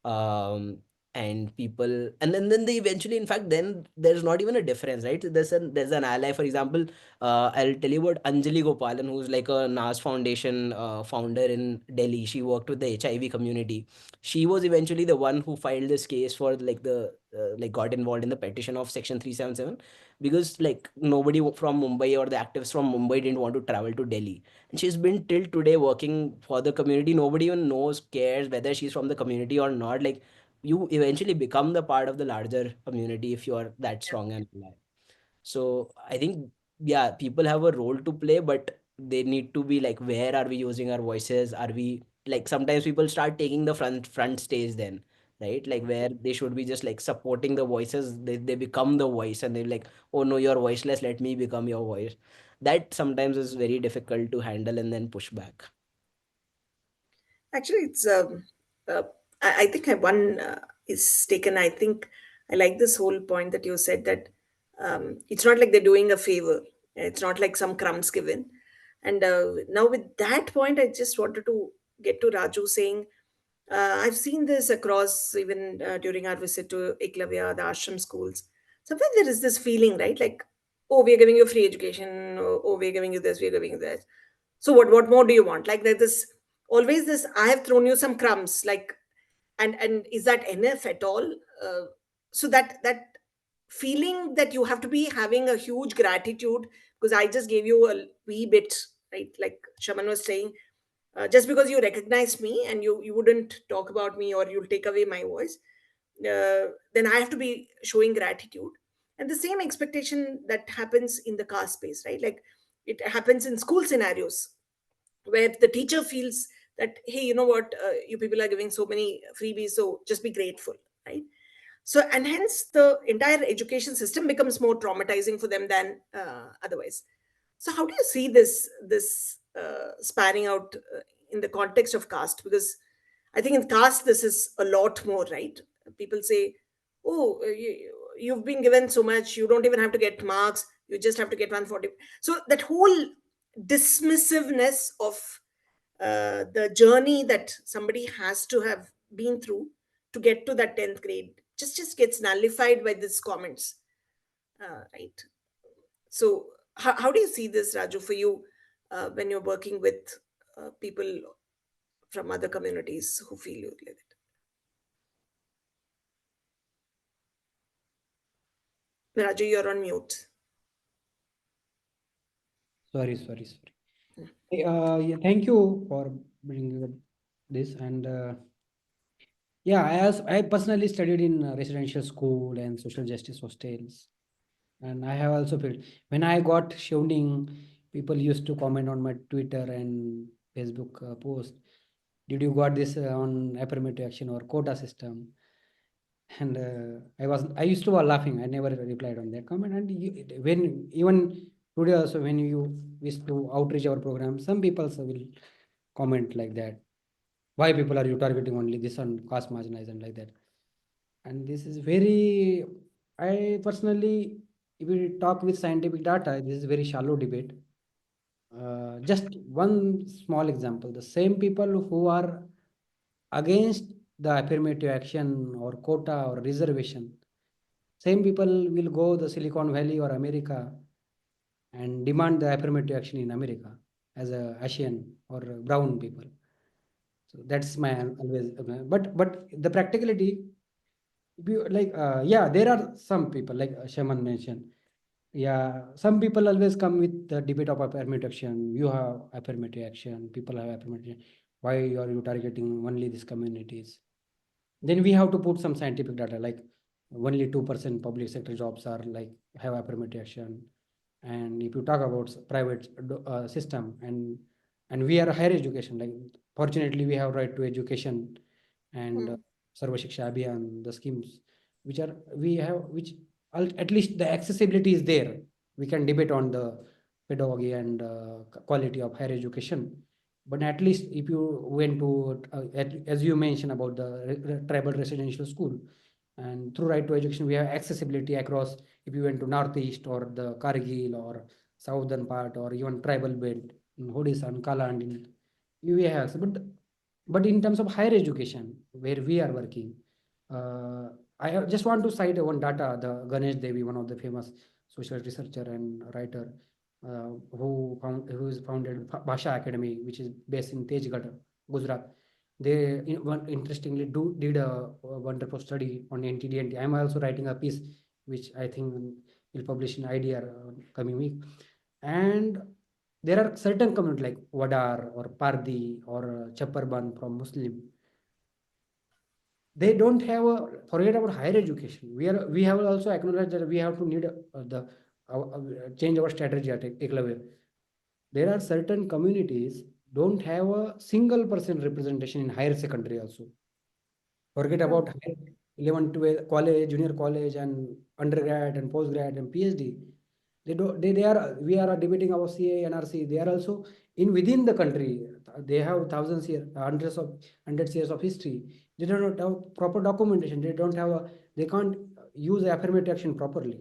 Speaker 3: um and people, and then they eventually, in fact, then there's not even a difference, right? There's an ally. For example, I'll tell you about 𝗪𝗲𝗂𝗶𝗵𝗀, who's like a NAS Foundation founder in Delhi. She worked with the HIV community. She was eventually the one who filed this case for like like got involved in the petition of Section 377, because like nobody from Mumbai or the activists from Mumbai didn't want to travel to Delhi. And she's been till today working for the community. Nobody even knows, cares whether she's from the community or not. Like, you eventually become the part of the larger community if you are that strong and alive. So I think, yeah, people have a role to play, but they need to be like, where are we using our voices? Are we like, sometimes people start taking the front stage then, right? Like, where they should be just like supporting the voices, they become the voice, and they're like, oh no, you're voiceless, let me become your voice. That sometimes is very difficult to handle and then push back.
Speaker 1: Actually, it's uh, I think one is taken. I think I like this whole point that you said, that it's not like they're doing a favor. It's not like some crumbs given. And now with that point, I just wanted to get to Raju saying, I've seen this across, even during our visit to Eklavya, the ashram schools. Sometimes there is this feeling, right? Like, oh, we're giving you free education. Oh, we're giving you this, we're giving you that. So what more do you want? Like, there's this always this, I have thrown you some crumbs, like, and is that enough at all? So that feeling that you have to be having a huge gratitude because I just gave you a wee bit, right? Like Shaman was saying, just because you recognize me and you wouldn't talk about me, or you'll take away my voice, then I have to be showing gratitude. And the same expectation that happens in the caste space, right? Like, it happens in school scenarios where the teacher feels that, hey, you know what, you people are giving so many freebies, so just be grateful, right? So, and hence the entire education system becomes more traumatizing for them than otherwise. So how do you see this spanning out in the context of caste? Because I think in caste this is a lot more, right? People say, oh, you've been given so much, you don't even have to get marks, you just have to get 140. So that whole dismissiveness of the journey that somebody has to have been through to get to that 10th grade just gets nullified by these comments, right? So how do you see this, Raju, for you, when you're working with people from other communities who feel you like that? Raju, you're on mute.
Speaker 2: Sorry. Yeah, thank you for bringing up this. And yeah, I personally studied in residential school and social justice hostels. And I have also felt when I got shouting, people used to comment on my Twitter and Facebook post. Did you got this on affirmative action or quota system? And I used to was laughing. I never replied on that comment. And when even today also, when you wish to outreach our program, some people also will comment like that. Why people are you targeting only this on caste marginalized and like that? And this is very, I personally, if we talk with scientific data, this is very shallow debate. Just one small example, the same people who are against the affirmative action or quota or reservation, same people will go the Silicon Valley or America and demand the affirmative action in America as a Asian or brown people. So that's my always, but the practicality, if you like, yeah, there are some people like Shaman mentioned. Yeah, some people always come with the debate of affirmative action. You have affirmative action, people have affirmative action. Why are you targeting only these communities? Then we have to put some scientific data, like only 2% public sector jobs are like have affirmative action. And if you talk about private system, and we are higher education, like fortunately we have right to education and
Speaker 1: Hmm.
Speaker 2: 𝗪𝗪 Shiksha Abhiyan, the schemes which are we have, which at least the accessibility is there. We can debate on the pedagogy and quality of higher education, but at least if you went to as you mentioned about the tribal residential school, and through right to education we have accessibility across. If you went to northeast or the Kargil or southern part or even tribal belt in Odisha and Kaland, we have, but in terms of higher education where we are working, Just want to cite one data, the Ganesh Devi, one of the famous social researcher and writer, who is founded Bhasha Academy, which is based in Tejgarh, Gujarat. They interestingly did a wonderful study on NTD. I'm also writing a piece which I think will publish in IDR coming week. And there are certain communities like Wadar or Pardi or Chapparban from Muslim. They don't have a forget about higher education. We have also acknowledged that we have to need the change our strategy at Eklavya. There are certain communities don't have a single person representation in higher secondary also. Forget about 11, 12 college, junior college, and undergrad and postgrad and PhD. They are we are debating our CA NRC. They are also in within the country. They have thousands years, hundreds years of history. They don't have proper documentation. They don't have they can't use affirmative action properly.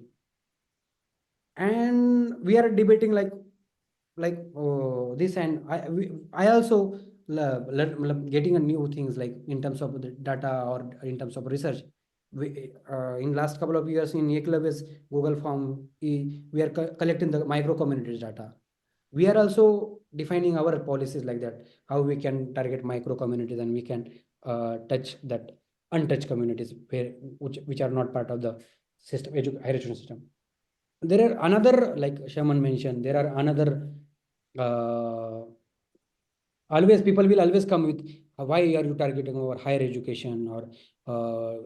Speaker 2: And we are debating like this, and I also getting a new things like in terms of the data or in terms of research. In last couple of years in Eklavya's Google Form, we are collecting the micro communities data. We are also defining our policies like that, how we can target micro communities and we can touch that untouched communities which are not part of the system, higher education system. There are another, like Shaman mentioned, there are another uh, always people will always come with why are you targeting our higher education or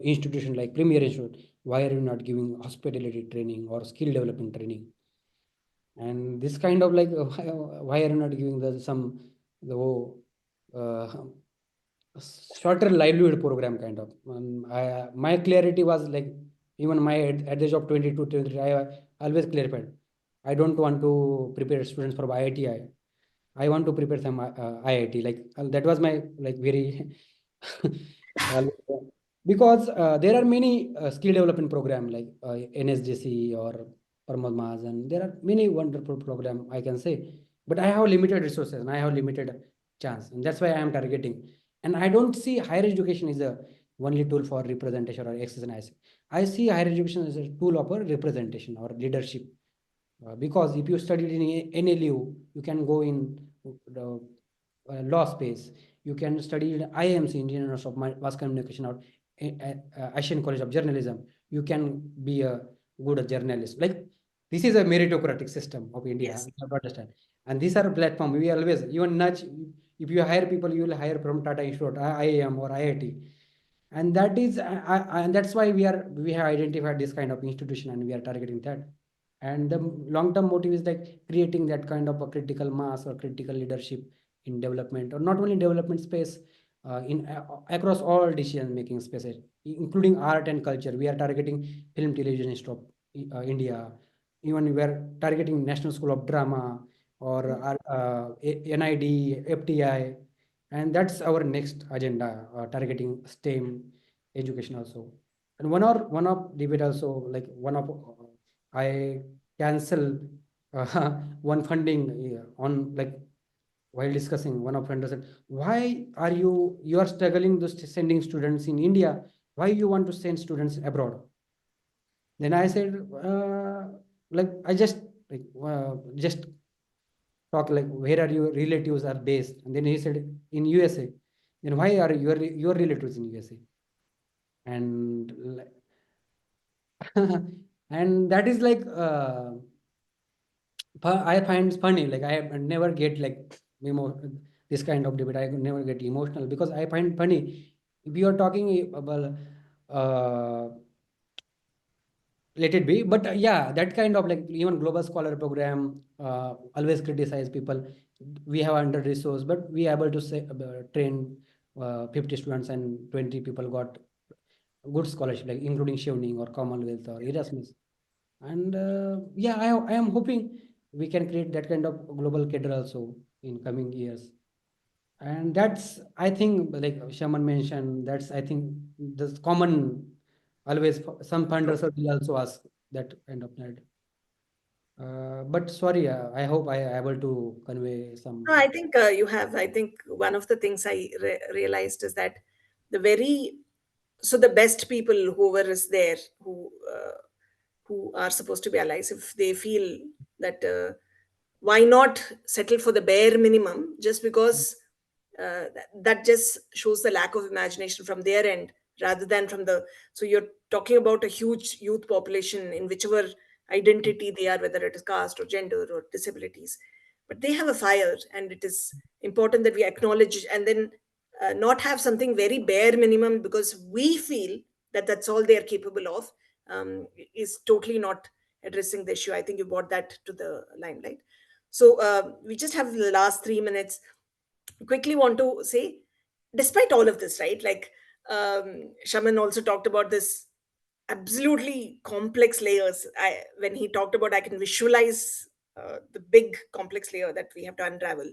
Speaker 2: institution like premier institute, why are you not giving hospitality training or skill development training, and this kind of like why are you not giving the uh, shorter livelihood program kind of. My clarity was like even my at the age of 22 23 I always clarified I don't want to prepare students for IIT. I want to prepare some IIT. Like that was my like very uh, because there are many skill development program like NSJC or Parmadmas, and there are many wonderful program I can say. But I have limited resources and I have limited chance, and that's why I am targeting. And I don't see higher education is a only tool for representation or exercise. I see higher education as a tool of a representation or leadership because if you studied in NLU, you can go in the law space. You can study in IMC, Indian University of Mass Communication, or Asian College of Journalism. You can be a good journalist. Like this is a meritocratic system of India.
Speaker 1: Yes.
Speaker 2: You have to understand. And these are platform. We always even nudge. If you hire people, you will hire from Tata Institute, IIM, or IIT, and that is and that's why we have identified this kind of institution and we are targeting that. And the long term motive is like creating that kind of a critical mass or critical leadership in development, or not only development space, in across all decision making spaces, including art and culture. We are targeting film television institute of India. Even we are targeting National School of Drama or NID, FTI, and that's our next agenda, targeting STEM education also. And one of debate also, like one of I cancel one funding on like while discussing. One of friends said, why are you are struggling to sending students in India, why you want to send students abroad? Then I said, like I just talk like where are your relatives are based, and then he said in USA. Then why are your relatives in USA? And and that is like I find funny. Like I never get like this kind of debate. I never get emotional because I find funny. If you are talking about let it be, but yeah, that kind of like even global scholar program always criticize people. We have under resource, but we are able to say train 50 students and 20 people got good scholarship, like including Chevening or Commonwealth or Erasmus. And yeah, I am hoping we can create that kind of global cadre also in coming years. And that's I think like Shaman mentioned, that's I think the common always some funders will also ask that kind of need. But sorry, I hope I am able to convey
Speaker 1: No,
Speaker 2: some.
Speaker 1: I think you have. I think one of the things I realized is that the very so the best people, whoever is there, who are supposed to be allies, if they feel that why not settle for the bare minimum, just because that just shows the lack of imagination from their end rather than from the. So you're talking about a huge youth population in whichever identity they are, whether it is caste or gender or disabilities, but they have a fire, and it is important that we acknowledge, and then not have something very bare minimum because we feel that that's all they are capable of, is totally not addressing the issue. I think you brought that to the limelight. So we just have the last 3 minutes. Quickly want to say, despite all of this, right? Like Shaman also talked about this absolutely complex layers. When he talked about, I can visualize the big complex layer that we have to unravel.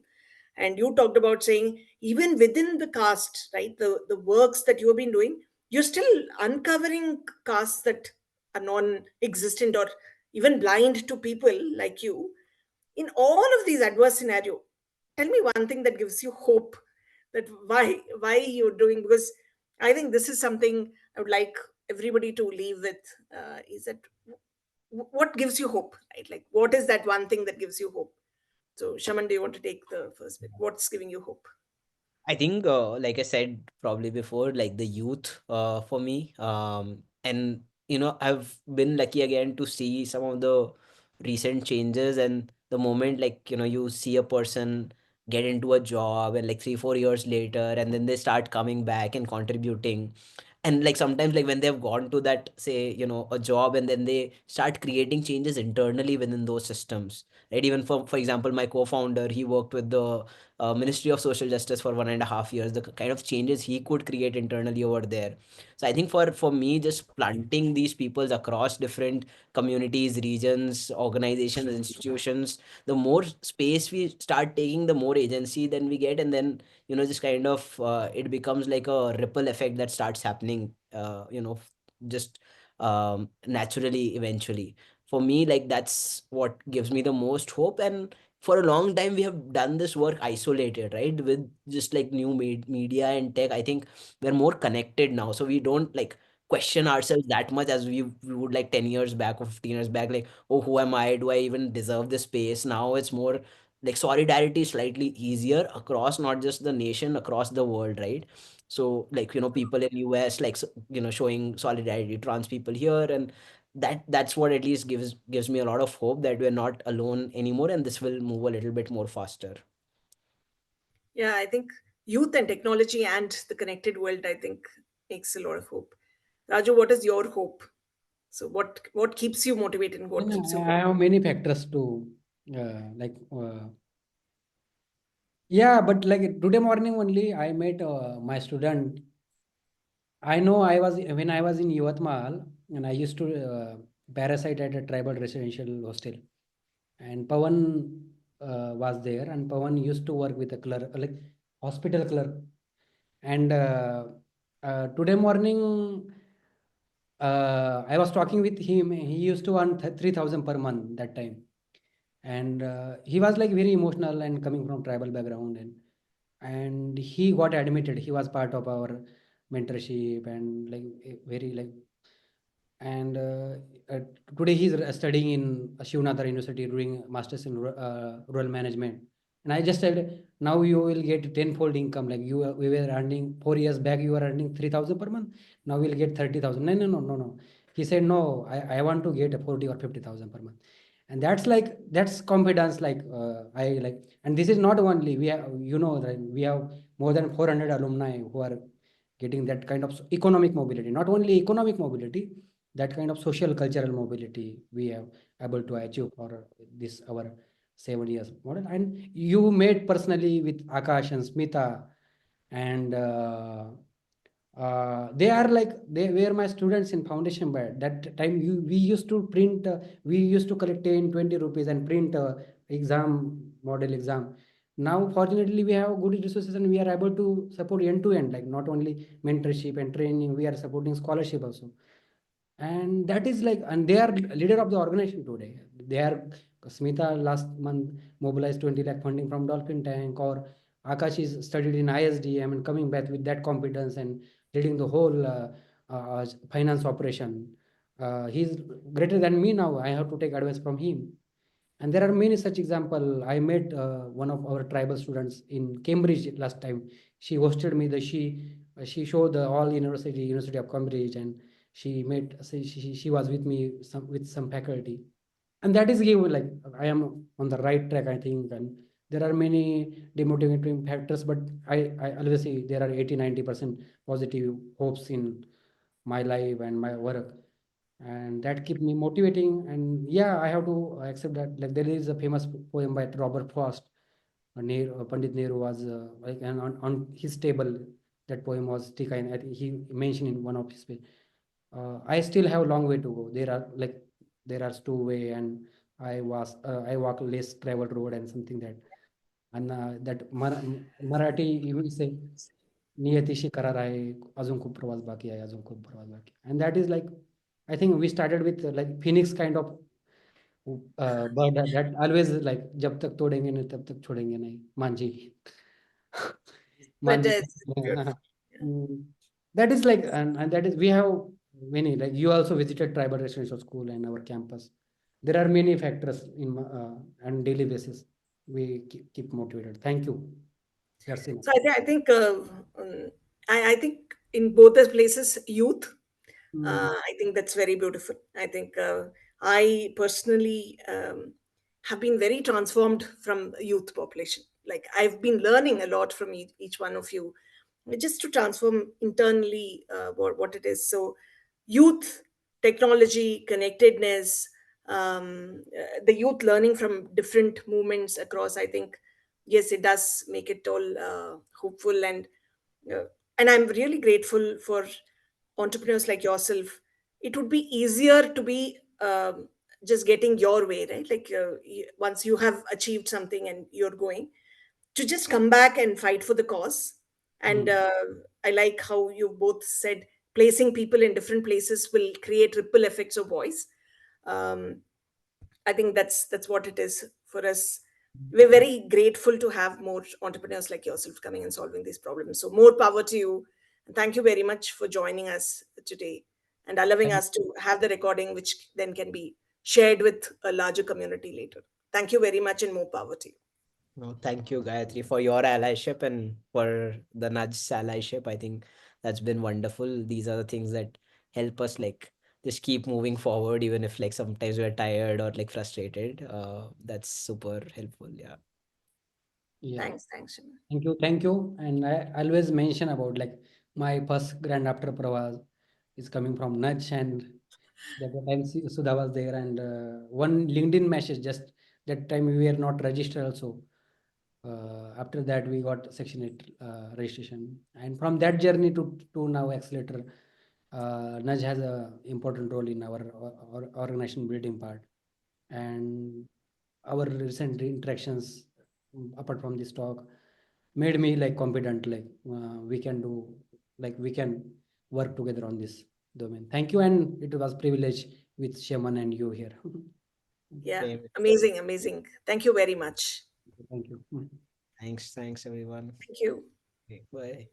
Speaker 1: And you talked about saying even within the caste, right? The works that you have been doing, you're still uncovering castes that are non-existent or even blind to people like you. In all of these adverse scenario, tell me one thing that gives you hope, that why you're doing, because I think this is something I would like everybody to leave with, is that what gives you hope, right? Like, what is that one thing that gives you hope? So Shaman, do you want to take the first bit? What's giving you hope?
Speaker 3: I think, like I said probably before, like the youth, for me, and I've been lucky again to see some of the recent changes, and the moment, like you see a person get into a job, and like 3 4 years later, and then they start coming back and contributing, and like sometimes, like when they've gone to that, say, a job, and then they start creating changes internally within those systems, right? Even for example, my co-founder, he worked with the Ministry of Social Justice for 1.5 years, the kind of changes he could create internally over there. So I think for me, just planting these peoples across different communities, regions, organizations, institutions, the more space we start taking, the more agency then we get, and then just kind of it becomes like a ripple effect that starts happening, just naturally eventually. For me, like that's what gives me the most hope. And for a long time we have done this work isolated, right? With just like new media and tech, I think we're more connected now, so we don't like question ourselves that much as we would like 10 years back or 15 years back, like, oh, who am I, do I even deserve this space? Now it's more like solidarity is slightly easier across not just the nation, across the world, right? So like people in US, like showing solidarity, trans people here, and that's what at least gives me a lot of hope that we're not alone anymore, and this will move a little bit more faster.
Speaker 1: Yeah, I think youth and technology and the connected world, I think, makes a lot of hope. Raju, what is your hope? So what keeps you motivated and what
Speaker 2: Yeah,
Speaker 1: keeps you
Speaker 2: I
Speaker 1: hopeful?
Speaker 2: have many factors to yeah, but like today morning only I met my student. I know I was when I was in Yavatmal, and I used to parasite at a tribal residential hostel, and Pawan was there, and Pawan used to work with a clerk, like hospital clerk, and today morning I was talking with him. He used to earn 3,000 per month that time, and he was like very emotional and coming from tribal background, and he got admitted. He was part of our mentorship and like very like, and uh, today he's studying in Shivnadar University doing masters in rural management. And I just said, now you will get tenfold income. Like we were earning 4 years back, you were earning 3,000 per month. Now we'll get 30,000. No, no, no, no, no. He said, no, I want to get a 40 or 50,000 per month. And that's like, that's confidence. Like I like, and this is not only, we have, right, we have more than 400 alumni who are getting that kind of economic mobility, not only economic mobility, that kind of social cultural mobility we have able to achieve for this our 7 years model. And you met personally with Akash and Smita, and they are like they were my students in foundation. But that time we used to print, we used to collect 10 20 rupees and print exam model exam. Now fortunately we have good resources, and we are able to support end to end, like not only mentorship and training, we are supporting scholarship also. And that is like, and they are leader of the organization today. They are Smita last month mobilized 20 lakh funding from Dolphin Tank, or Akash is studied in ISD, I mean coming back with that competence and leading the whole finance operation. He's greater than me now. I have to take advice from him. And there are many such example. I met one of our tribal students in Cambridge last time. She hosted me. She showed the all University of Cambridge, and she was with me with some faculty, and that is give like I am on the right track, I think. And there are many demotivating factors, but I always say there are 80-90% positive hopes in my life and my work, and that keep me motivating. And yeah, I have to accept that like there is a famous poem by Robert Frost. Pandit Nehru was like and on his table that poem was tika, and I think he mentioned in one of his speech. I still have a long way to go. There are two way, and I walk less traveled road and something that. And that Marathi you will say नियतीशी करार आहे अजून खूप प्रवास बाकी आहे अजून खूप प्रवास बाकी आहे. And that is like I think we started with like phoenix kind of bird that always like जब तक तोड़ेंगे नहीं तब तक छोड़ेंगे नहीं Manjhi.
Speaker 1: But
Speaker 2: Manjhi.
Speaker 1: it's beautiful. Yeah.
Speaker 2: Mm, that is like and that is we have many like you also visited tribal residential school and our campus. There are many factors in on daily basis. We keep motivated. Thank you. That's enough.
Speaker 1: So I think um, I think in both the places, youth.
Speaker 2: Mm,
Speaker 1: I think that's very beautiful. I think I personally have been very transformed from youth population. Like I've been learning a lot from each one of you, just to transform internally what it is. So, youth, technology, connectedness, the youth learning from different movements across. I think yes, it does make it all hopeful, uh, and I'm really grateful for entrepreneurs like yourself. It would be easier to be just getting your way, right? Like once you have achieved something and you're going to just come back and fight for the cause. And
Speaker 2: mm.
Speaker 1: I like how you both said placing people in different places will create ripple effects of voice. um, I think that's what it is for us. We're very grateful to have more entrepreneurs like yourself coming and solving these problems. So more power to you. And thank you very much for joining us today and allowing
Speaker 2: Thank
Speaker 1: us to have the recording, which then can be shared with a larger community later. Thank you very much and more power to you.
Speaker 3: No, thank you, Gayatri, for your allyship and for the nudge allyship. I think that's been wonderful. These are the things that help us like just keep moving forward, even if like sometimes we're tired or like frustrated. That's super helpful. Yeah.
Speaker 2: yeah.
Speaker 1: Thanks, Shaman.
Speaker 2: Thank you. And I always mention about like my first grand after Pravas is coming from Nudge, and that time Sudha was there, and one LinkedIn message just that time we were not registered also. After that we got Section 8 registration, and from that journey to now Accelerator, Nudge has a important role in our organization building part, and our recent interactions apart from this talk made me like confident like we can do like we can work together on this domain. Thank you, and it was privilege with Shaman and you here.
Speaker 1: Yeah,
Speaker 3: Same.
Speaker 1: amazing, amazing. Thank you very much.
Speaker 2: Thank you.
Speaker 3: Thanks, everyone.
Speaker 1: Thank you.
Speaker 3: Okay, bye.